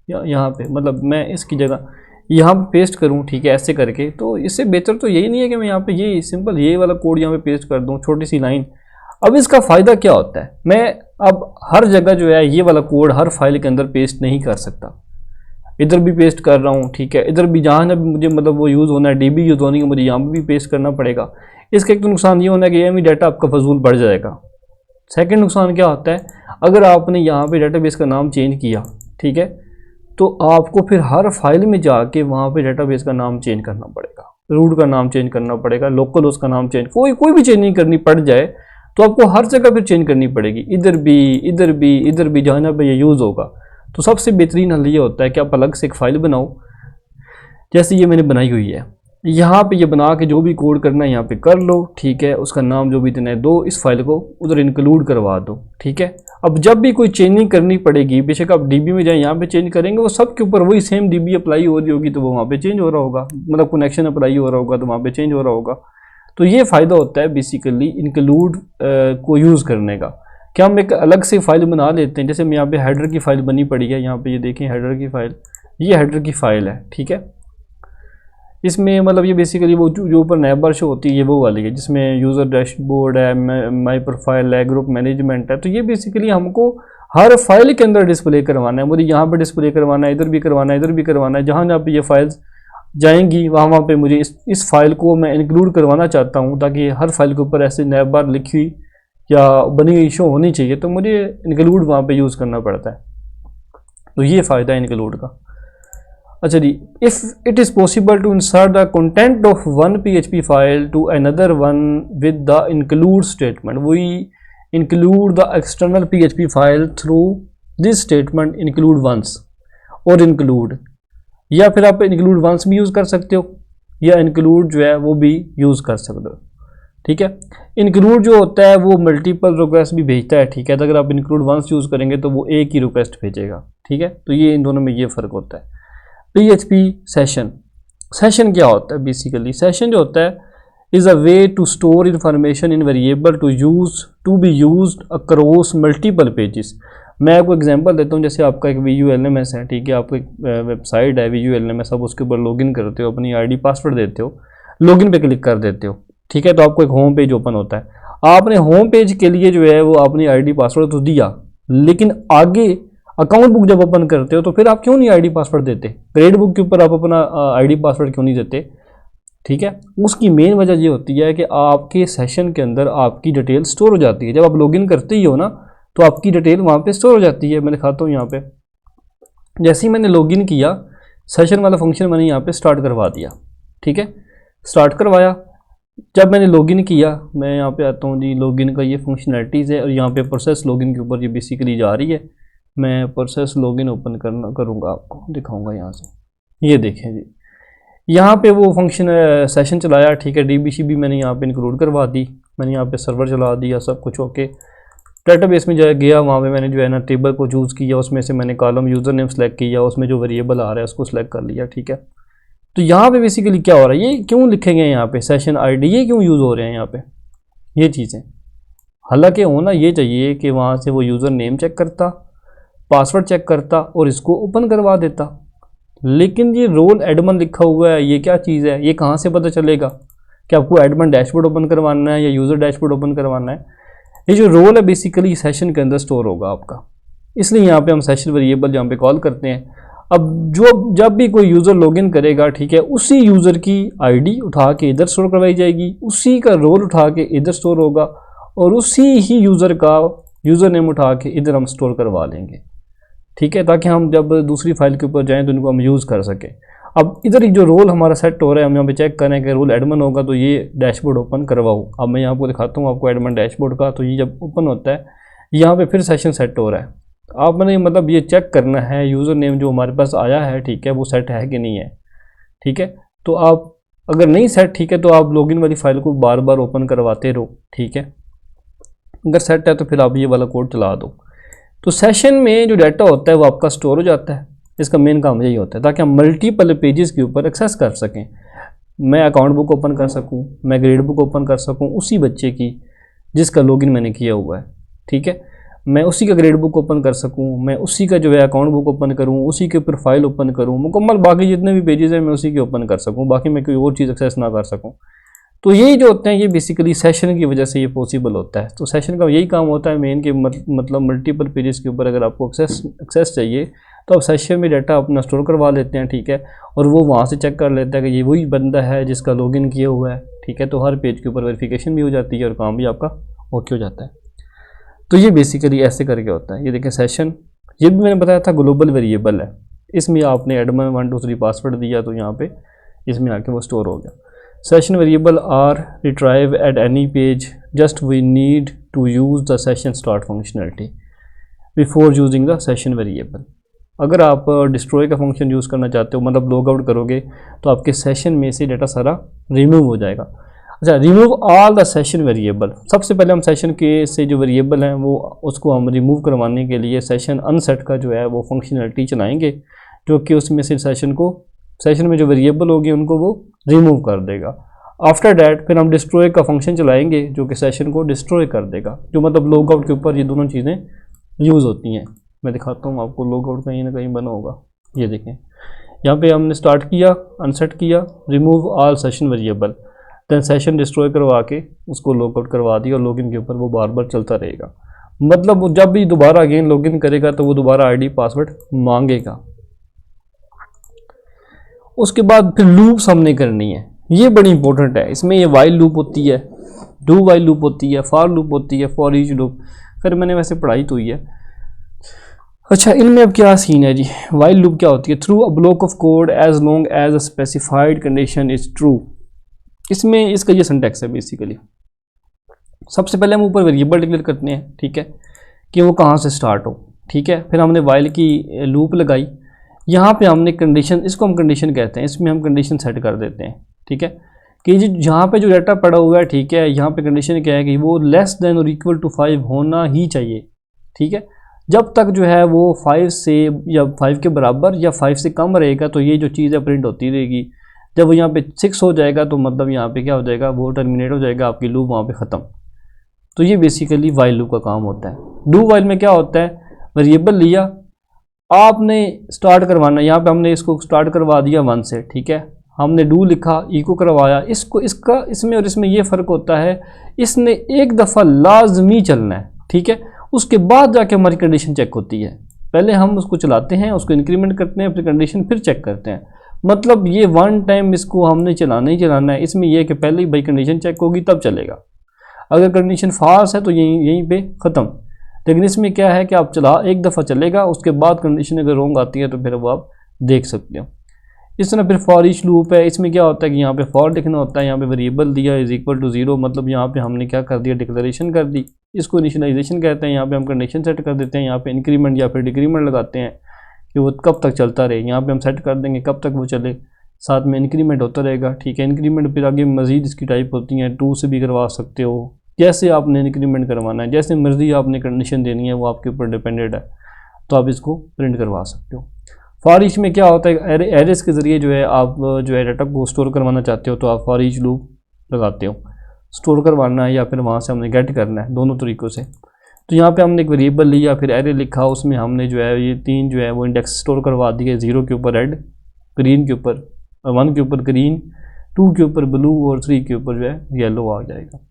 S1: या यहाँ पे, मतलब मैं इसकी जगह यहाँ पे पेस्ट करूँ, ठीक है, ऐसे करके। तो इससे बेहतर तो यही नहीं है कि मैं यहाँ पे ये सिंपल ये वाला कोड यहाँ पे पेस्ट कर दूँ, छोटी सी लाइन। अब इसका फ़ायदा क्या होता है, मैं अब हर जगह जो है ये वाला कोड हर फाइल के अंदर पेस्ट नहीं कर सकता, इधर भी पेस्ट कर रहा हूँ, ठीक है, इधर भी जहाँ भी मुझे मतलब वो यूज़ होना है, डीबी यूज़ होनी है, मुझे यहाँ पर भी पेस्ट करना पड़ेगा। इसका एक तो नुकसान ये होना है कि एम डाटा आपका फजूल बढ़ जाएगा। सेकंड नुकसान क्या होता है, अगर आपने यहाँ पे डेटाबेस का नाम चेंज किया, ठीक है, तो आपको फिर हर फाइल में जाके वहाँ पे डेटाबेस का नाम चेंज करना पड़ेगा, रूट का नाम चेंज करना पड़ेगा, लोकल उसका नाम चेंज, कोई भी चेंज नहीं करनी पड़ जाए तो आपको हर जगह फिर चेंज करनी पड़ेगी, इधर भी इधर भी इधर भी, जहाँ पे ये यूज़ होगा। तो सबसे बेहतरीन हल ये होता है कि आप अलग से एक फ़ाइल बनाओ, जैसे ये मैंने बनाई हुई है, यहाँ पे ये बना के जो भी कोड करना है यहाँ पे कर लो, ठीक है, उसका नाम जो भी देना है दो, इस फाइल को उधर इंक्लूड करवा दो, ठीक है। अब जब भी कोई चेंजिंग करनी पड़ेगी, बेशक आप डीबी में जाएं, यहाँ पे चेंज करेंगे, वो सब के ऊपर वही सेम डीबी अप्लाई हो रही होगी, तो वो वहाँ पे चेंज हो रहा होगा, मतलब कनेक्शन अप्लाई हो रहा होगा तो वहाँ पे चेंज हो रहा होगा। तो ये फ़ायदा होता है बेसिकली इंक्लूड को यूज़ करने का, कि हम एक अलग से फाइल बना लेते हैं। जैसे मैं यहाँ पे हेडर की फ़ाइल बनी पड़ी है, यहाँ पे ये देखें हेडर की फ़ाइल, ये हेडर की फ़ाइल है, ठीक है। इसमें मतलब ये बेसिकली वो जो ऊपर नैब बार शो होती है, ये वो वाली है जिसमें यूज़र डैशबोर्ड है, माई प्रोफाइल है, ग्रुप मैनेजमेंट है। तो ये बेसिकली हमको हर फाइल के अंदर डिस्प्ले करवाना है, मुझे यहाँ पे डिस्प्ले करवाना है, इधर भी करवाना है, इधर भी करवाना है, जहाँ जहाँ पे ये फाइल्स जाएंगी वहाँ पे मुझे इस फाइल को मैं इंक्लूड करवाना चाहता हूँ, ताकि हर फाइल के ऊपर ऐसे नैब बार लिखी हुई या बनी हुई शो होनी चाहिए, तो मुझे इंक्लूड वहाँ पे यूज़ करना पड़ता है। तो ये फ़ायदा है इंक्लूड का। अच्छा जी, if it is possible to insert the content of one PHP file to another one with the include statement, we include the external PHP file through this statement include once और इंक्लूड, या फिर आप इंक्लूड वंस भी यूज़ कर सकते हो या इंक्लूड जो है वो भी यूज़ कर सकते हो, ठीक है। इंक्लूड जो होता है वो मल्टीपल रिक्वेस्ट भी भेजता है, ठीक है। तो अगर आप इंक्लूड वंस यूज़ करेंगे तो वो एक ही रिक्वेस्ट भेजेगा, ठीक है। तो ये इन दोनों में ये फ़र्क होता है। PHP सेशन, सेशन क्या होता है बेसिकली, सेशन जो होता है is a way to store information in variable to be used across multiple pages. मैं आपको एग्जांपल देता हूँ, जैसे आपका एक VULMS है, ठीक है, आपको एक वेबसाइट है VULMS, आप उसके ऊपर लॉगिन करते हो, अपनी ID पासवर्ड देते हो, लॉगिन पे क्लिक कर देते हो, ठीक है, तो आपको एक होम पेज ओपन होता है। आपने होम पेज के लिए जो है वो अपनी ID पासवर्ड तो दिया, लेकिन आगे अकाउंट बुक जब ओपन करते हो तो फिर आप क्यों नहीं ID पासवर्ड देते, ग्रेड बुक के ऊपर आप अपना ID पासवर्ड क्यों नहीं देते, ठीक है। उसकी मेन वजह ये होती है कि आपके सेशन के अंदर आपकी डिटेल स्टोर हो जाती है। जब आप लॉगिन करते ही हो ना, तो आपकी डिटेल वहाँ पे स्टोर हो जाती है। मैं दिखाता हूँ यहाँ पे, जैसे ही मैंने लॉगिन किया, सेशन वाला फंक्शन मैंने यहाँ पे स्टार्ट करवा दिया, ठीक है, स्टार्ट करवाया। जब मैंने लॉगिन किया, मैं यहाँ पे आता हूँ जी, लॉगिन का ये फंक्शनैलिटीज़ है और यहाँ पे प्रोसेस लॉगिन के ऊपर ये बेसिकली जा रही है। मैं प्रोसेस लॉगिन ओपन करूँगा, आपको दिखाऊँगा यहाँ से। ये देखें जी, यहाँ पे वो फंक्शन सेशन चलाया, ठीक है, DBCB मैंने यहाँ पे इंक्लूड करवा दी, मैंने यहाँ पे सर्वर चला दिया, सब कुछ ओके। डेटाबेस में गया, वहाँ पे मैंने जो है ना टेबल को चूज़ किया, उसमें से मैंने कॉलम यूज़र नेम सेलेक्ट किया, उसमें जो वेरिएबल आ रहा है उसको सेलेक्ट कर लिया, ठीक है। तो यहाँ पे बेसिकली क्या हो रहा है, ये क्यों लिखे गए यहाँ पे सेशन ID, ये क्यों यूज़ हो रहे हैं यहाँ पे ये चीज़ें। हालांकि होना ये चाहिए कि वहाँ से वो यूज़र नेम चेक करता, पासवर्ड चेक करता और इसको ओपन करवा देता, लेकिन ये रोल एडमिन लिखा हुआ है, ये क्या चीज़ है, ये कहाँ से पता चलेगा कि आपको एडमिन डैशबोर्ड ओपन करवाना है या यूज़र डैशबोर्ड ओपन करवाना है। ये जो रोल है बेसिकली सेशन के अंदर स्टोर होगा आपका, इसलिए यहाँ पे हम सेशन वेरिएबल यहाँ पे कॉल करते हैं। अब जब भी कोई यूज़र लॉगिन करेगा, ठीक है, उसी यूज़र की ID उठा के इधर स्टोर करवाई जाएगी, उसी का रोल उठा के इधर स्टोर होगा और उसी ही यूज़र का यूज़र नेम उठा के इधर हम स्टोर करवा लेंगे, ठीक है, ताकि हम जब दूसरी फाइल के ऊपर जाएँ तो इनको हम यूज़ कर सकें। अब इधर जो रोल हमारा सेट हो रहा है, हम यहाँ पे चेक करें कि रोल एडमिन होगा तो ये डैशबोर्ड ओपन करवाओ। अब मैं यहाँ पर दिखाता हूँ आपको एडमिन डैशबोर्ड का। तो ये जब ओपन होता है, यहाँ पे फिर सेशन सेट हो रहा है। आपने मतलब ये चेक करना है यूज़र नेम जो हमारे पास आया है, ठीक है, वो सेट है कि नहीं है, ठीक है। तो आप अगर नहीं सेट, ठीक है, तो आप लॉगिन वाली फाइल को बार बार ओपन करवाते रहो, ठीक है। अगर सेट है तो फिर आप ये वाला कोड चला दो। तो सेशन में जो डाटा होता है वो आपका स्टोर हो जाता है। इसका मेन काम यही होता है ताकि हम मल्टीपल पेजेस के ऊपर एक्सेस कर सकें। मैं अकाउंट बुक ओपन कर सकूं, मैं ग्रेड बुक ओपन कर सकूं उसी बच्चे की जिसका लॉगिन मैंने किया हुआ है, ठीक है। मैं उसी का ग्रेड बुक ओपन कर सकूं, मैं उसी का जो है अकाउंट बुक ओपन करूं, उसी के ऊपर फाइल ओपन करूं, मुकम्मल बाकी जितने भी पेजेस हैं मैं उसी के ओपन कर सकूं, बाकी मैं कोई और चीज़ एक्सेस ना कर सकूं। तो यही जो होते हैं ये बेसिकली सेशन की वजह से ये पॉसिबल होता है। तो सेशन का यही काम होता है मेन के मतलब मल्टीपल पेजेस के ऊपर अगर आपको एक्सेस चाहिए तो आप सेशन में डाटा अपना स्टोर करवा लेते हैं, ठीक है, और वो वहाँ से चेक कर लेता है कि ये वही बंदा है जिसका लॉगिन किया हुआ है, ठीक है। तो हर पेज के ऊपर वेरिफिकेशन भी हो जाती है और काम भी आपका ओके हो जाता है। तो ये बेसिकली ऐसे करके होता है। ये देखें सेशन, ये भी मैंने बताया था ग्लोबल वेरिएबल है, इसमें आपने एडमिन 1 2 3 पासवर्ड दिया तो यहाँ पे इसमें आके वो स्टोर हो गया। Session variable are retrieve at any page, just we need to use the session start functionality before using the session variable। अगर आप डिस्ट्रॉय का फंक्शन यूज़ करना चाहते हो, मतलब लॉग आउट करोगे तो आपके सेशन में से डाटा सारा रिमूव हो जाएगा। अच्छा, remove all the session variable, सबसे पहले हम सेशन के से जो वेरिएबल हैं वो उसको हम रिमूव करवाने के लिए सेशन अनसेट का जो है वो फंक्शनलिटी चलाएंगे, जो कि उसमें से सेशन में जो वेरिएबल होगी उनको वो रिमूव कर देगा। आफ्टर डैट फिर हम डिस्ट्रॉय का फंक्शन चलाएंगे जो कि सेशन को डिस्ट्रॉय कर देगा, जो मतलब लॉग आउट के ऊपर ये दोनों चीज़ें यूज़ होती हैं। मैं दिखाता हूँ आपको, लॉग आउट कहीं ना कहीं बना होगा, ये देखें यहाँ पे हमने स्टार्ट किया, अनसेट किया, remove all session variable, then session destroy करवा के उसको लॉग आउट करवा दिया और लॉगिन के ऊपर वो बार बार चलता रहेगा। मतलब वो जब भी दोबारा अगेन लॉगिन करेगा तो वो दोबारा आईडी पासवर्ड मांगेगा। उसके बाद फिर लूप्स हमने करनी है, ये बड़ी इंपॉर्टेंट है। इसमें ये वाइल लूप होती है, डू वाइल लूप होती है, फॉर लूप होती है, फॉर ईच लूप, फिर मैंने वैसे पढ़ाई तो हुई है। अच्छा, इनमें अब क्या सीन है जी, वाइल लूप क्या होती है, through a block of code as long as a specified condition is true. इसमें इसका ये सिंटैक्स है बेसिकली। सबसे पहले हम ऊपर वेरिएबल डिक्लेयर करते हैं, ठीक है, कि वो कहाँ से स्टार्ट हो, ठीक है। फिर हमने वाइल की लूप लगाई, यहाँ पे हमने कंडीशन, इसको हम कंडीशन कहते हैं, इसमें हम कंडीशन सेट कर देते हैं, ठीक है, कि यहाँ पे जो डाटा पड़ा हुआ है, ठीक है, यहाँ पे कंडीशन क्या है कि वो लेस देन और इक्वल टू 5 होना ही चाहिए, ठीक है। जब तक जो है वो 5 से या 5 के बराबर या 5 से कम रहेगा तो ये जो चीज़ है प्रिंट होती रहेगी। जब वो यहाँ पे 6 हो जाएगा तो मतलब यहाँ पे क्या हो जाएगा, वो टर्मिनेट हो जाएगा, आपकी लूप वहाँ पे ख़त्म। तो ये बेसिकली वाइल लूप का काम होता है। डू वाइल में क्या होता है, वेरिएबल लिया, आपने स्टार्ट करवाना, यहाँ पे हमने इसको स्टार्ट करवा दिया 1 से, ठीक है, हमने डू लिखा, इको करवाया, इसमें और इसमें ये फ़र्क होता है, इसने एक दफ़ा लाजमी चलना है, ठीक है, उसके बाद जाके हमारी कंडीशन चेक होती है। पहले हम उसको चलाते हैं, उसको इंक्रीमेंट करते हैं, फिर कंडीशन फिर चेक करते हैं। मतलब ये 1 टाइम इसको हमने चलाना ही चलाना है। इसमें यह है कि पहले ही भाई कंडीशन चेक होगी तब चलेगा, अगर कंडीशन फास्ट है तो यहीं पे ख़त्म। लेकिन इसमें क्या है कि आप एक दफ़ा चलेगा, उसके बाद कंडीशन अगर रॉन्ग आती है तो फिर वो आप देख सकते हो। इस तरह फिर फॉर ईच लूप है, इसमें क्या होता है कि यहाँ पे फॉर लिखना होता है, यहाँ पे वेरिएबल दिया इज इक्वल टू 0, मतलब यहाँ पे हमने क्या कर दिया, डिक्लेरेशन कर दी, इसको इनिशियलाइजेशन कहते हैं। यहाँ पे हम कंडीशन सेट कर देते हैं, यहाँ पे इंक्रीमेंट या फिर डिक्रीमेंट लगाते हैं कि वो कब तक चलता रहे। यहाँ पे हम सेट कर देंगे कब तक वो चले, साथ में इंक्रीमेंट होता रहेगा, ठीक है। इंक्रीमेंट फिर आगे मजीद इसकी टाइप होती हैं, 2 से भी करवा सकते हो, जैसे आपने इंक्रीमेंट करवाना है, जैसे मर्जी आपने कंडीशन देनी है वो आपके ऊपर डिपेंडेड है, तो आप इसको प्रिंट करवा सकते हो। फॉर ईच में क्या होता है, एरेस के ज़रिए जो है आप जो है डाटा को स्टोर करवाना चाहते हो तो आप फॉर ईच लूप लगाते हो, स्टोर करवाना है या फिर वहाँ से हमने गेट करना है, दोनों तरीक़ों से। तो यहाँ पे हमने एक वेरिएबल लिया, फिर एरे लिखा, उसमें हमने जो है ये 3 जो है वो इंडेक्स स्टोर करवा दिए, 0 के ऊपर रेड, ग्रीन के ऊपर, 1 के ऊपर ग्रीन, 2 के ऊपर ब्लू और 3 के ऊपर जो है येलो आ जाएगा।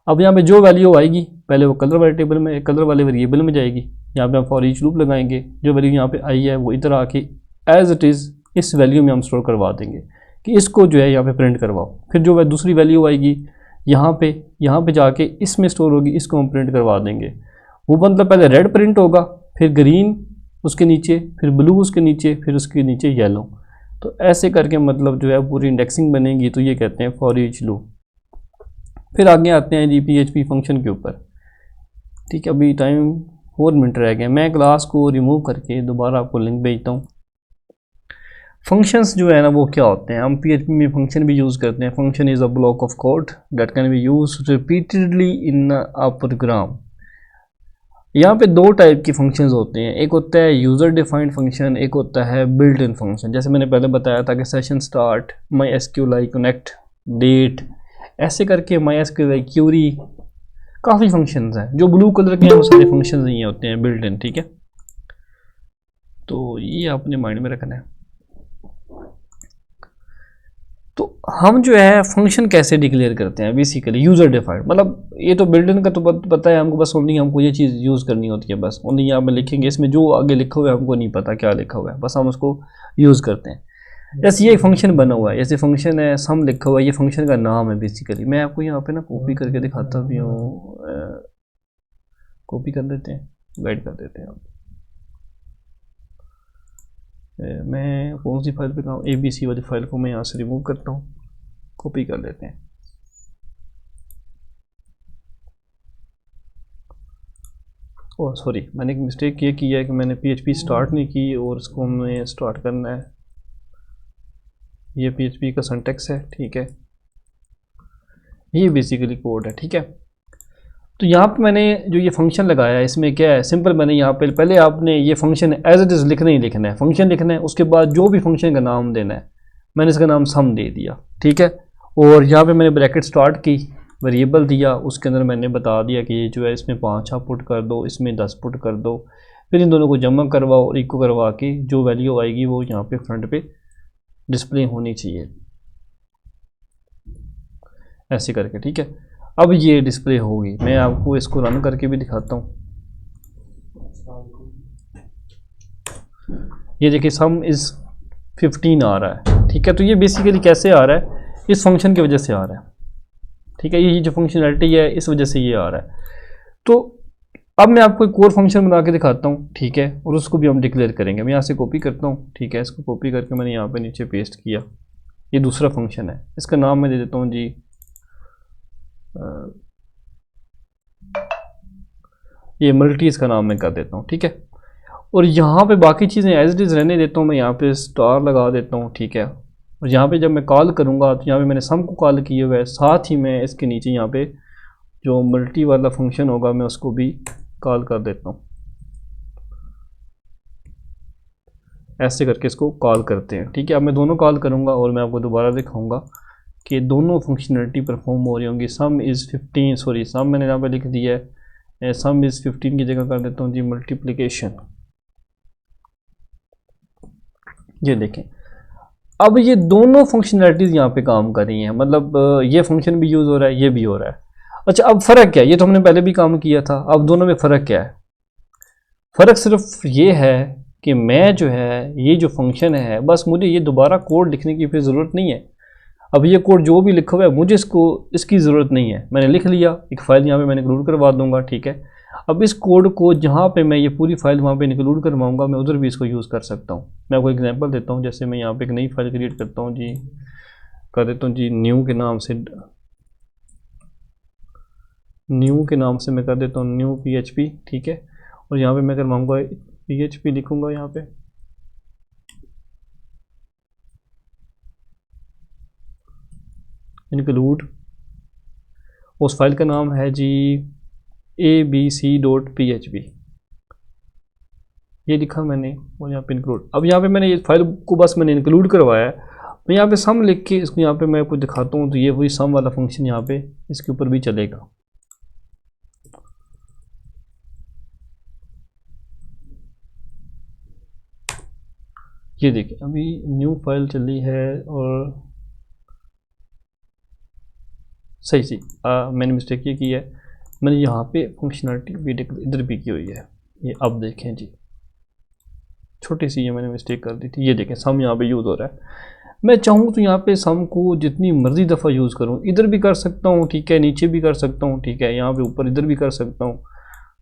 S1: अब यहाँ पे जो वैल्यू आएगी पहले वो कलर वाले टेबल में, कलर वाले वेरिएबल में जाएगी। यहाँ पे हम फॉर ईच लूप लगाएंगे, जो वैल्यू यहाँ पे आई है वो इधर आके एज इट इज़ इस वैल्यू में हम स्टोर करवा देंगे कि इसको जो है यहाँ पे प्रिंट करवाओ। फिर जो है दूसरी वैल्यू आएगी यहाँ पे जाके इसमें स्टोर होगी, इसको हम प्रिंट करवा देंगे। वो मतलब पहले रेड प्रिंट होगा, फिर ग्रीन उसके नीचे, फिर ब्लू उसके नीचे, फिर उसके नीचे येलो। तो ऐसे करके मतलब जो है पूरी इंडेक्सिंग बनेगी, तो ये कहते हैं फॉर ईच लूप। फिर आगे आते हैं जी PHP फंक्शन के ऊपर, ठीक है। अभी टाइम 4 मिनट रह गए, मैं क्लास को रिमूव करके दोबारा आपको लिंक भेजता हूँ। फंक्शंस जो है ना वो क्या होते हैं, हम PHP में फंक्शन भी यूज़ करते हैं। Function is a block of code that can be used repeatedly in a program. यहाँ पे 2 टाइप की फंक्शंस होते हैं, एक होता है यूज़र डिफाइंड फंक्शन, एक होता है बिल्ट इन फंक्शन। जैसे मैंने पहले बताया था कि session start, MySQL connect, date, ऐसे करके MySQL क्यूरी, काफ़ी फंक्शंस हैं। जो ब्लू कलर के हैं वो सारे फंक्शंस नहीं होते हैं बिल्ट इन, ठीक है। तो ये आपने माइंड में रखना है। तो हम जो है फंक्शन कैसे डिक्लेयर करते हैं बेसिकली यूज़र डिफाइंड, मतलब ये तो बिल्ट इन का तो पता है हमको, बस ओनली हमको ये चीज़ यूज़ करनी होती है, बस ओनली यहाँ पे लिखेंगे, इसमें जो आगे लिखा हुआ है हमको नहीं पता क्या लिखा हुआ है, बस हम उसको यूज़ करते हैं। जैसे ये एक फंक्शन बना हुआ है, जैसे फंक्शन है सम लिखा हुआ है, ये फंक्शन का नाम है बेसिकली। मैं आपको यहाँ पे ना कॉपी करके दिखाता भी हूँ, कॉपी कर देते हैं, गाइड कर देते हैं। मैं कौन सी फाइल पे काम, ABC वाली फाइल को मैं यहाँ से रिमूव करता हूँ, कॉपी कर लेते हैं। ओह सॉरी, मैंने एक मिस्टेक ये किया है कि मैंने PHP स्टार्ट नहीं की और इसको हमें स्टार्ट करना है। ये PHP का सिंटैक्स है, ठीक है, ये बेसिकली कोड है, ठीक है। तो यहाँ पे मैंने जो ये फंक्शन लगाया है इसमें क्या है, सिंपल मैंने यहाँ पे पहले आपने ये फंक्शन एज इट इज़ लिखना ही लिखना है, फंक्शन लिखना है, उसके बाद जो भी फंक्शन का नाम देना है, मैंने इसका नाम सम दे दिया, ठीक है। और यहाँ पे मैंने ब्रैकेट स्टार्ट की, वेरिएबल दिया, उसके अंदर मैंने बता दिया कि ये जो है इसमें 5 आप पुट कर दो, इसमें 10 पुट कर दो, फिर इन दोनों को जमा करवाओ और इको करवा के जो वैल्यू आएगी वो यहाँ पे फ्रंट पे डिस्प्ले होनी चाहिए, ऐसे करके, ठीक है। अब ये डिस्प्ले होगी, मैं आपको इसको रन करके भी दिखाता हूँ। ये देखिए सम इज़ 15 आ रहा है, ठीक है। तो ये बेसिकली कैसे आ रहा है, इस फंक्शन की वजह से आ रहा है, ठीक है। ये जो फंक्शनैलिटी है इस वजह से ये आ रहा है। तो अब मैं आपको एक और फंक्शन बना के दिखाता हूँ, ठीक है, और उसको भी हम डिक्लेयर करेंगे। मैं यहाँ से कॉपी करता हूँ, ठीक है, इसको कॉपी करके मैंने यहाँ पे नीचे पेस्ट किया। ये दूसरा फंक्शन है, इसका नाम मैं दे देता हूँ जी ये मल्टी, इसका नाम मैं कर देता हूँ, ठीक है। और यहाँ पे बाकी चीज़ें एज इट इज़ रहने देता हूँ, मैं यहाँ पे स्टार लगा देता हूँ, ठीक है। और यहाँ पे जब मैं कॉल करूँगा तो यहाँ पे मैंने सम को कॉल किया हुआ है, साथ ही मैं इसके नीचे यहाँ पे जो मल्टी वाला फंक्शन होगा मैं उसको भी कॉल कर देता हूँ, ऐसे करके इसको कॉल करते हैं, ठीक है। अब मैं दोनों कॉल करूँगा और मैं आपको दोबारा दिखाऊँगा कि दोनों फंक्शनलिटी परफॉर्म हो रही होंगी। सम इज़ 15, सॉरी सम मैंने यहाँ पे लिख दिया है, सम इज़ 15 की जगह कर देता हूँ जी मल्टीप्लिकेशन। ये देखें, अब ये दोनों फंक्शनलिटीज़ यहाँ पे काम कर रही हैं, मतलब ये फंक्शन भी यूज़ हो रहा है, ये भी हो रहा है। अच्छा, अब फ़र्क क्या है, ये तो हमने पहले भी काम किया था, अब दोनों में फ़र्क क्या है? फ़र्क सिर्फ ये है कि मैं जो है ये जो फंक्शन है, बस मुझे ये दोबारा कोड लिखने की फिर ज़रूरत नहीं है। अब ये कोड जो भी लिखा हुआ है मुझे इसकी ज़रूरत नहीं है, मैंने लिख लिया, एक फ़ाइल यहाँ पे मैंने इंक्लूड करवा दूंगा, ठीक है। अब इस कोड को जहाँ पे मैं ये पूरी फाइल वहाँ पे इंक्लूड करवाऊँगा, मैं उधर भी इसको यूज़ कर सकता हूँ। मैं आपको एग्जांपल देता हूँ, जैसे मैं यहाँ पे एक नई फाइल क्रिएट करता हूँ जी, कर देता हूँ जी न्यू के नाम से, मैं कर देता हूँ न्यू PHP, ठीक है। और यहाँ पे मैं करवाऊँगा PHP लिखूँगा यहाँ पे, इंक्लूड, उस फाइल का नाम है जी abc.php, ये लिखा मैंने, और यहाँ पे इंक्लूड। अब यहाँ पे मैंने ये फाइल को बस मैंने इंक्लूड करवाया है, मैं यहाँ पे सम लिख के इसको यहाँ पे मैं आपको दिखाता हूँ, तो ये वही सम वाला फंक्शन यहाँ पे इसके ऊपर भी चलेगा। ये देखिए अभी न्यू फाइल चली है और सही मैंने मिस्टेक ये की है, मैंने यहाँ पे फंक्शनलिटी भी इधर भी की हुई है। ये अब देखें जी, छोटी सी ये मैंने मिस्टेक कर दी थी। ये देखें सम यहाँ पे यूज़ हो रहा है। मैं चाहूँ तो यहाँ पे सम को जितनी मर्ज़ी दफ़ा यूज़ करूँ, इधर भी कर सकता हूँ, ठीक है, नीचे भी कर सकता हूँ, ठीक है, यहाँ पे ऊपर इधर भी कर सकता हूँ।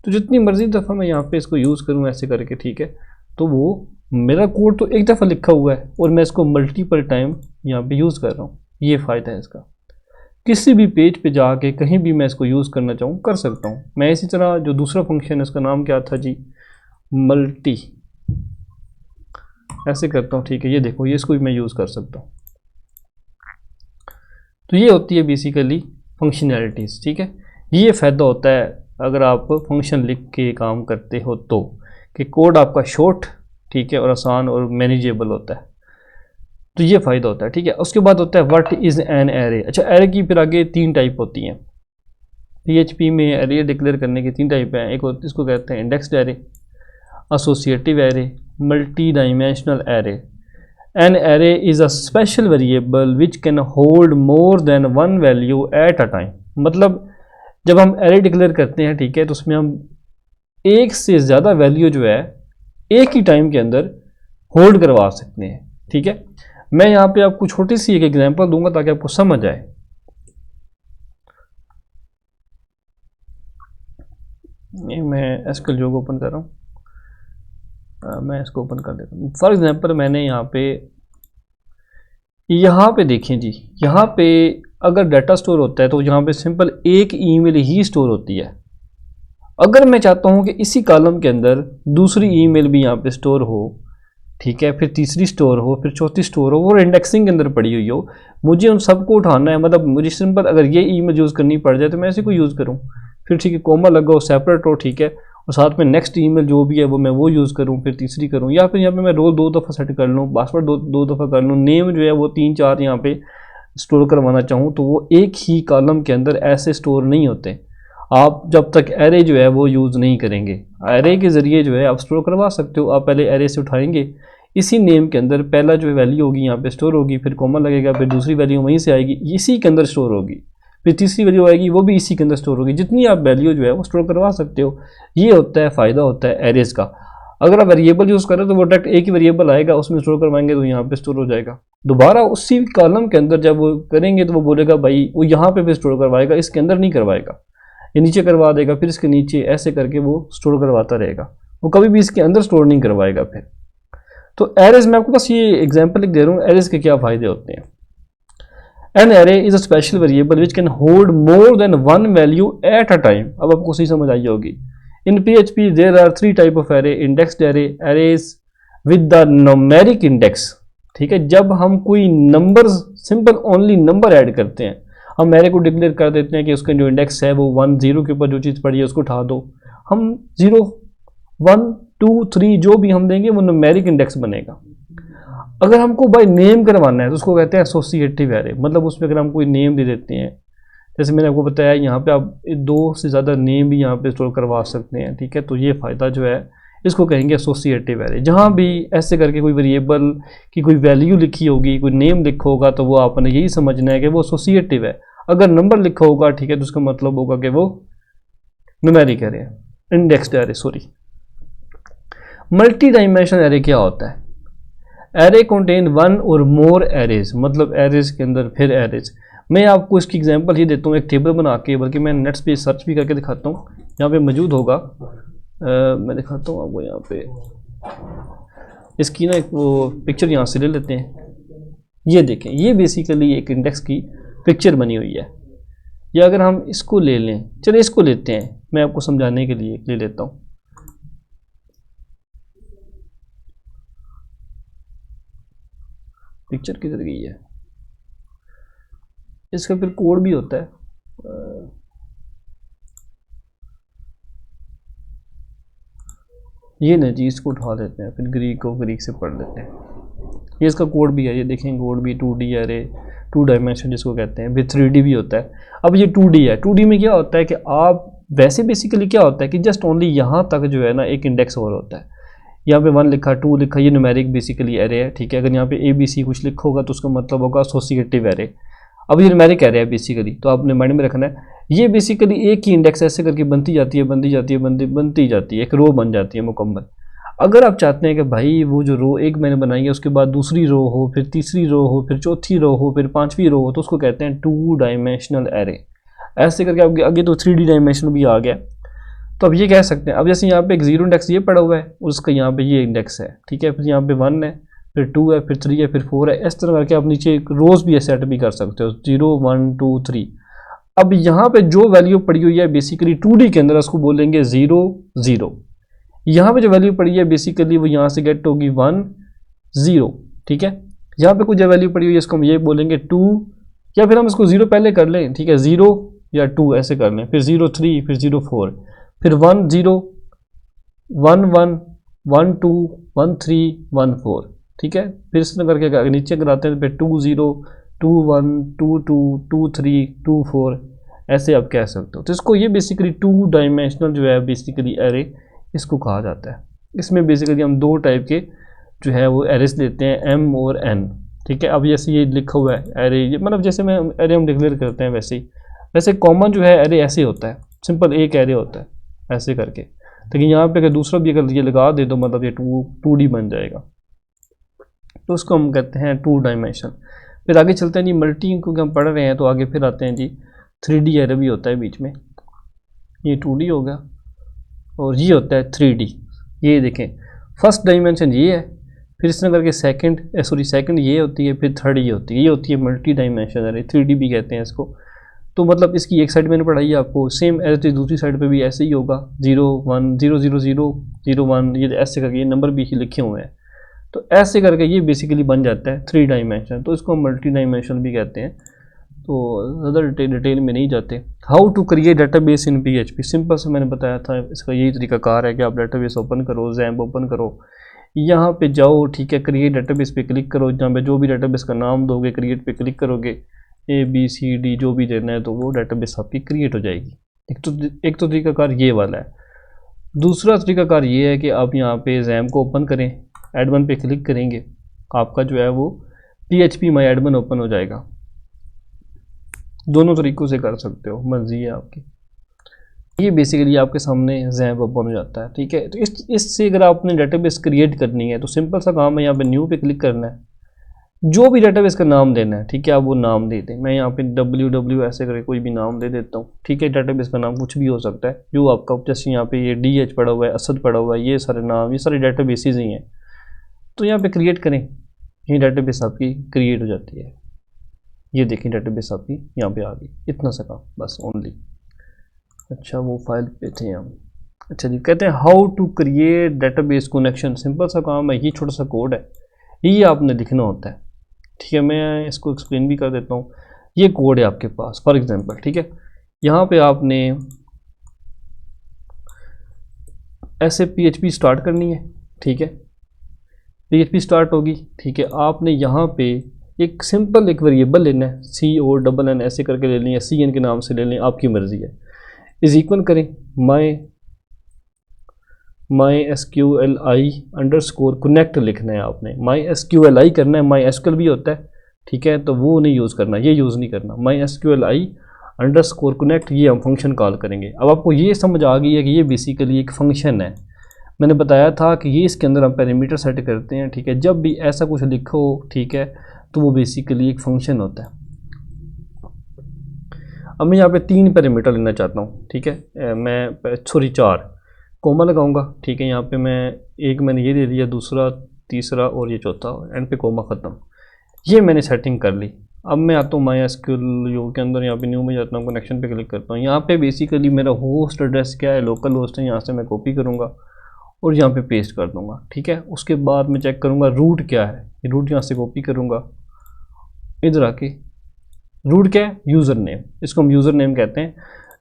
S1: तो जितनी मर्ज़ी दफ़ा मैं यहाँ पे इसको यूज़ करूँ ऐसे करके, ठीक है, तो वो मेरा कोड तो एक दफ़ा लिखा हुआ है और मैं इसको मल्टीपल टाइम यहाँ पे यूज़ कर रहा हूँ। ये फ़ायदा है इसका, किसी भी पेज पे जाके कहीं भी मैं इसको यूज़ करना चाहूँ कर सकता हूँ। मैं इसी तरह जो दूसरा फंक्शन है उसका नाम क्या था जी, मल्टी, ऐसे करता हूँ, ठीक है। ये देखो, ये इसको भी मैं यूज़ कर सकता हूँ। तो ये होती है बेसिकली फंक्शनैलिटीज़, ठीक है। ये फ़ायदा होता है अगर आप फंक्शन लिख के काम करते हो तो, कि कोड आपका शॉर्ट, ठीक है, और आसान और मैनेजेबल होता है। तो ये फ़ायदा होता है, ठीक है। उसके बाद होता है व्हाट इज़ एन एरे। अच्छा, एरे की फिर आगे 3 टाइप होती हैं। PHP में एरे डिक्लेयर करने की 3 टाइप हैं। एक इसको कहते हैं indexed array, associative array, multi dimensional array. N array is a special variable which can hold more than one value at a time. मतलब जब हम एरे डिक्लेयर करते हैं, ठीक है, तो उसमें हम एक से ज़्यादा वैल्यू जो है एक ही टाइम के अंदर होल्ड करवा सकते हैं, ठीक है। मैं यहाँ पे आपको छोटी सी एक एग्जांपल दूंगा ताकि आपको समझ आए। ये मैं एसक्यूएल जो ओपन कर रहा हूँ, मैं इसको ओपन कर देता हूँ। फॉर एग्जांपल मैंने यहाँ पे देखें जी, यहाँ पे अगर डाटा स्टोर होता है तो यहाँ पे सिंपल एक ईमेल ही स्टोर होती है। अगर मैं चाहता हूँ कि इसी कॉलम के अंदर दूसरी ईमेल भी यहाँ पे स्टोर हो, ठीक है, फिर तीसरी स्टोर हो, फिर चौथी स्टोर हो, वो इंडेक्सिंग के अंदर पड़ी हुई हो, मुझे उन सबको उठाना है। मतलब मुझे सिंपल अगर ये ईमेल यूज़ करनी पड़ जाए तो मैं इसी को यूज़ करूँ, फिर ठीक है कोमा लगा हो, सेपरेट हो, ठीक है, और साथ में नेक्स्ट ईमेल जो भी है वो मैं वो यूज़ करूँ, फिर तीसरी करूँ, या फिर यहाँ पे मैं रोल 2 दफ़ा सेट कर लूँ, पासवर्ड दो दफ़ा कर लूँ, नेम जो है वो 3-4 यहाँ पे स्टोर करवाना चाहूँ, तो वो एक ही कॉलम के अंदर ऐसे स्टोर नहीं होते। आप जब तक एरे जो है वो यूज़ नहीं करेंगे, एरे के ज़रिए जो है आप स्टोर करवा सकते हो। आप पहले एरे से उठाएंगे, इसी नेम के अंदर पहला जो वैल्यू होगी यहाँ पे स्टोर होगी, फिर कॉमा लगेगा, फिर दूसरी वैल्यू वहीं से आएगी, इसी के अंदर स्टोर होगी, फिर तीसरी वैल्यू आएगी, वो भी इसी के अंदर स्टोर होगी। जितनी आप वैल्यू जो है वो स्टोर करवा सकते हो। ये होता है फ़ायदा होता है एरेज का। अगर आप वेरिएबल यूज़ करें तो वो डायरेक्ट एक ही वेरिएबल आएगा, उसमें स्टोर करवाएंगे तो यहाँ पे स्टोर हो जाएगा। दोबारा उसी कॉलम के अंदर जब वो करेंगे तो वो बोलेगा भाई वो यहाँ पे भी स्टोर करवाएगा, इसके अंदर नहीं करवाएगा, ये नीचे करवा देगा, फिर इसके नीचे, ऐसे करके वो स्टोर करवाता रहेगा, वो कभी भी इसके अंदर स्टोर नहीं करवाएगा फिर। तो एरेज में आपको बस ये एग्जांपल दे रहा हूँ एरेज के क्या फ़ायदे होते हैं। An array is a special variable which can hold more than one value at a time. अब आपको सही समझ आई होगी। In PHP there are 3 type of array, indexed array, arrays with the numeric index, ठीक है। जब हम कोई number, simple only number add करते हैं, हम एरे को डिक्लेयर कर देते हैं कि उसका जो इंडेक्स है वो 1 0 के ऊपर जो चीज़ पड़ी है उसको उठा दो, हम 0 1 2 3 जो भी हम देंगे वो न्यूमेरिक इंडेक्स बनेगा। अगर हमको बाय नेम करवाना है तो उसको कहते हैं एसोसिएटिव एरे। मतलब उसमें अगर हम कोई नेम दे देते हैं, जैसे मैंने आपको बताया यहाँ पे आप 2 से ज़्यादा नेम भी यहाँ पे स्टोर करवा सकते हैं, ठीक है। तो ये फ़ायदा जो है इसको कहेंगे एसोसिएटिव एरे। जहाँ भी ऐसे करके कोई वेरिएबल की कोई वैल्यू लिखी होगी, कोई नेम लिखा होगा, तो वो आपने यही समझना है कि वो एसोसिएटिव है। अगर नंबर लिखा होगा, ठीक है, तो उसका मतलब होगा कि वो न्यूमेरिक एरे है, indexed array, sorry. Multi dimensional array क्या होता है? एरे कंटेन वन और मोर एरेज, मतलब एरेज के अंदर फिर एरेज। मैं आपको इसकी एग्जांपल ही देता हूँ एक टेबल बना के, बल्कि मैं नेट्स पे सर्च भी करके दिखाता हूँ, यहाँ पे मौजूद होगा। मैं दिखाता हूँ आपको यहाँ पे, इसकी ना एक वो पिक्चर यहाँ से ले लेते हैं। ये देखें, ये बेसिकली एक इंडेक्स की पिक्चर बनी हुई है। या अगर हम इसको ले लें, चलिए इसको लेते हैं, मैं आपको समझाने के लिए ले लेता हूँ। पिक्चर किधर गई है? इसका फिर कोड भी होता है। ये नहीं जी, इसको उठा लेते हैं, फिर ग्रीक को ग्रीक से पढ़ लेते हैं। ये इसका कोड भी है, ये देखें, कोड भी 2D एरे, 2 डायमेंशन जिसको कहते हैं, फिर 3D भी होता है। अब ये 2D है, 2D में क्या होता है कि आप वैसे बेसिकली क्या होता है कि जस्ट ओनली यहाँ तक जो है ना एक इंडेक्स और होता है। यहाँ पे 1 लिखा, 2 लिखा, ये न्यूमेरिक बेसिकली एरे है, ठीक है। अगर यहाँ पे ABC कुछ लिखा होगा तो उसका मतलब होगा एसोसिएटिव एरे। अब ये न्यूमेरिक एरे है बेसिकली, तो आपने माइंड में रखना है। ये बेसिकली एक ही इंडेक्स ऐसे करके बनती जाती है, बनती जाती है, एक रो बन जाती है मुकम्मल। अगर आप चाहते हैं कि भाई वो जो रो एक मैंने बनाई है उसके बाद दूसरी रो हो, फिर तीसरी रो हो, फिर चौथी रो हो, फिर 5वीं रो हो, तो उसको कहते हैं 2 डायमेंशनल एरे। ऐसे करके आगे तो 3D डायमेंशन भी आ गया। तो अब ये कह सकते हैं, अब जैसे यहाँ पे एक 0 इंडेक्स ये पड़ा हुआ है, उसका यहाँ पे ये इंडेक्स है, ठीक है, फिर यहाँ पे 1 है, फिर 2 है, फिर 3 है, फिर 4 है। इस तरह करके आप नीचे एक रोज भी सेट भी कर सकते हो, 0 1 2 3। अब यहाँ पे जो वैल्यू पड़ी हुई है बेसिकली 2D के अंदर उसको बोलेंगे 0 0। यहाँ पे जो वैल्यू पड़ी है बेसिकली वो यहाँ से गेट होगी 1 0, ठीक है। यहाँ पे कुछ जो वैल्यू पड़ी हुई है इसको हम ये बोलेंगे 2, या फिर हम इसको 0 पहले कर लें, ठीक है, 0 या 2 ऐसे कर लें, फिर 0 3, फिर 0 4, फिर 1 0 1 1 1 2 1 3 1 4, ठीक है। फिर इस तरह करके नीचे कराते हैं, फिर 2 0 2 1 2 2 2 3 2 4, ऐसे आप कह सकते हो। तो इसको ये बेसिकली 2 डायमेंशनल जो है बेसिकली एरे इसको कहा जाता है। इसमें बेसिकली हम 2 टाइप के जो है वो एरेस लेते हैं m और n, ठीक है। अब जैसे ये लिखा हुआ है एरे, ये मतलब जैसे मैं एरे हम डिक्लेयर करते हैं वैसे ही, वैसे कॉमन जो है एरे ऐसे होता है, सिंपल एक एरे होता है ऐसे करके। लेकिन यहाँ पे अगर दूसरा भी अगर ये लगा दे तो मतलब ये 2D बन जाएगा, तो उसको हम कहते हैं 2 डायमेंशन। फिर आगे चलते हैं जी, मल्टी क्योंकि हम पढ़ रहे हैं तो आगे फिर आते हैं जी 3D एरे भी होता है बीच में, ये 2D होगा और ये होता है 3D। ये देखें फर्स्ट डायमेंशन ये है, फिर इस तरह करके सेकंड ये होती है, फिर थर्ड ये होती है मल्टी डायमेंशन एरे, 3D भी कहते हैं इसको। तो मतलब इसकी एक साइड मैंने पढ़ाई है आपको, सेम एज दूसरी साइड पे भी ऐसे ही होगा, 0 1 0 0 0 0 1, ये ऐसे करके ये नंबर भी लिखे हुए हैं। तो ऐसे करके ये बेसिकली बन जाता है 3 डायमेंशन, तो इसको हम मल्टी डायमेंशन भी कहते हैं। तो ज़्यादा डिटेल में नहीं जाते। How to create database in PHP, simple से मैंने बताया था, इसका यही तरीकाकार है कि आप डाटाबेस ओपन करो, जैम्प ओपन करो, यहाँ पे जाओ, ठीक है, क्रिएट डाटाबेस पे क्लिक करो, जहाँ पे जो भी डाटाबेस का नाम दोगे क्रिएट पे क्लिक करोगे, ABCD जो भी देना है तो वो डाटाबेस आपकी क्रिएट हो जाएगी। एक तो तरीकाकार ये वाला है। दूसरा तरीकाकार ये है कि आप यहाँ पे जैम्प को ओपन करें, एडमिन पे क्लिक करेंगे, आपका जो है वो PHP माई एडमिन ओपन हो जाएगा। दोनों तरीक़ों से कर सकते हो, मर्जी है आपकी। ये बेसिकली आपके सामने जैम्प ओपन हो जाता है, ठीक है। तो इससे अगर आपने डाटाबेस क्रिएट करनी है तो सिंपल सा काम है, यहाँ पे न्यू पे क्लिक करना है, जो भी डाटाबेस का नाम देना है, ठीक है, आप वो नाम दे दें। मैं यहाँ पे WW ऐसे करके कोई भी नाम दे देता हूँ, ठीक है। डाटाबेस का नाम कुछ भी हो सकता है जो आपका, जैसे यहाँ पे ये DH पड़ा हुआ है, असद पड़ा हुआ है, ये सारे नाम, ये सारे डाटाबेसेस ही हैं। तो यहाँ पे क्रिएट करें, ये डाटाबेस आपकी क्रिएट हो जाती है। ये देखें डाटाबेस आपकी यहाँ पे आ गई, इतना सा काम बस ओनली। अच्छा वो फाइल पे थे हम। अच्छा जी, कहते हैं how to create database connection, simple सा काम है, ये छोटा सा कोड है, ये आपने लिखना होता है, ठीक है। मैं इसको एक्सप्लेन भी कर देता हूँ। ये कोड है आपके पास फॉर एग्जांपल, ठीक है। यहाँ पे आपने ऐसे PHP स्टार्ट करनी है, ठीक है, PHP स्टार्ट होगी, ठीक है। आपने यहाँ पे एक सिंपल एक वेरिएबल लेना है, CONN ऐसे करके ले लें या CN के नाम से ले लें, आपकी मर्ज़ी है। इज इक्वल करें MySQLi_connect लिखना है आपने, MySQLi करना है, MySQL भी होता है, ठीक है, तो वो नहीं यूज़ करना, ये यूज़ नहीं करना। MySQLi_connect ये हम फंक्शन कॉल करेंगे। अब आपको ये समझ आ गई है कि ये बेसिकली एक फंक्शन है। मैंने बताया था कि ये इसके अंदर हम पैरामीटर सेट करते हैं, ठीक है। जब भी ऐसा कुछ लिखो, ठीक है, तो वो बेसिकली एक फंक्शन होता है। अब मैं यहाँ पे 3 पैरामीटर लेना चाहता हूँ, ठीक है, मैं 4 कोमा लगाऊंगा, ठीक है। यहाँ पे मैंने ये दे दिया, दूसरा, तीसरा और ये चौथा, एंड पे कोमा ख़त्म। ये मैंने सेटिंग कर ली। अब मैं आता हूँ MySQL के अंदर, यहाँ पे न्यू में जाता हूँ, कनेक्शन पे क्लिक करता हूँ। यहाँ पे बेसिकली मेरा होस्ट एड्रेस क्या है, लोकल होस्ट है, यहाँ से मैं कॉपी करूँगा और यहाँ पे पेस्ट कर दूँगा, ठीक है। उसके बाद मैं चेक करूँगा रूट क्या है, रूट यहाँ से कॉपी करूँगा, इधर आके रूट क्या है, यूज़र नेम, इसको हम यूज़र नेम कहते हैं।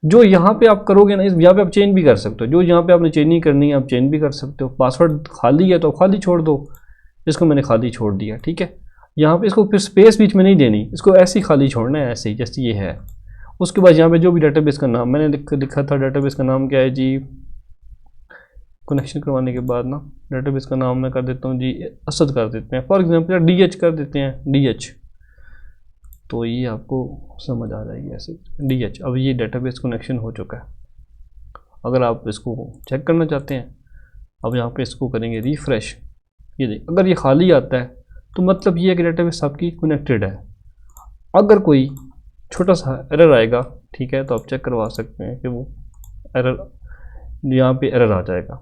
S1: जो यहाँ पे आप करोगे ना, यहाँ पे आप चेंज भी कर सकते हो, जो यहाँ पे आपने चेंज नहीं करनी है आप चेंज भी कर सकते हो। पासवर्ड खाली है तो खाली छोड़ दो, इसको मैंने खाली छोड़ दिया, ठीक है। यहाँ पे इसको फिर स्पेस बीच में नहीं देनी, इसको ऐसे ही खाली छोड़ना है, ऐसे ही जैसे ये है। उसके बाद यहाँ पे जो भी डाटाबेस का नाम मैंने लिखा था, डाटाबेस का नाम क्या है जी, कनेक्शन करवाने के बाद ना डाटाबेस का नाम मैं कर देता हूँ जी असद कर देते हैं, फॉर एग्जांपल DH कर देते हैं, DH, तो ये आपको समझ आ जाएगी ऐसे DH। अब ये डाटाबेस कनेक्शन हो चुका है। अगर आप इसको चेक करना चाहते हैं, अब यहाँ पे इसको करेंगे रिफ़्रेश, ये देख, अगर ये खाली आता है तो मतलब ये है कि डाटाबेस आपकी कनेक्टेड है। अगर कोई छोटा सा एरर आएगा, ठीक है, तो आप चेक करवा सकते हैं कि वो एरर, यहाँ पे एरर आ जाएगा,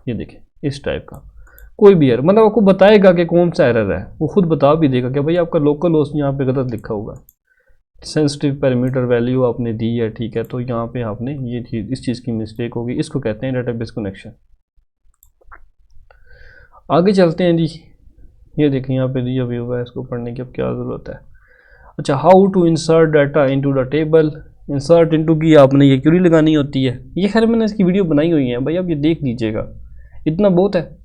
S1: ये देखें इस टाइप का कोई भी एरर, मतलब आपको बताएगा कि कौन सा एरर है, वो खुद बता भी देगा कि भाई आपका लोकल होस्ट यहाँ पे गलत लिखा हुआ है, सेंसिटिव पैरामीटर वैल्यू आपने दी है, ठीक है, तो यहाँ पे आपने ये चीज़, इस चीज़ की मिस्टेक होगी, इसको कहते हैं डाटाबेस कनेक्शन। आगे चलते हैं जी, ये देखें यहाँ पे दिया भी हुआ है, इसको पढ़ने की अब क्या ज़रूरत है। अच्छा, how to insert data into the table, insert into की आपने ये क्वेरी लगानी होती है। ये खैर मैंने इसकी वीडियो बनाई हुई है भाई, आप ये देख लीजिएगा, इतना बहुत है।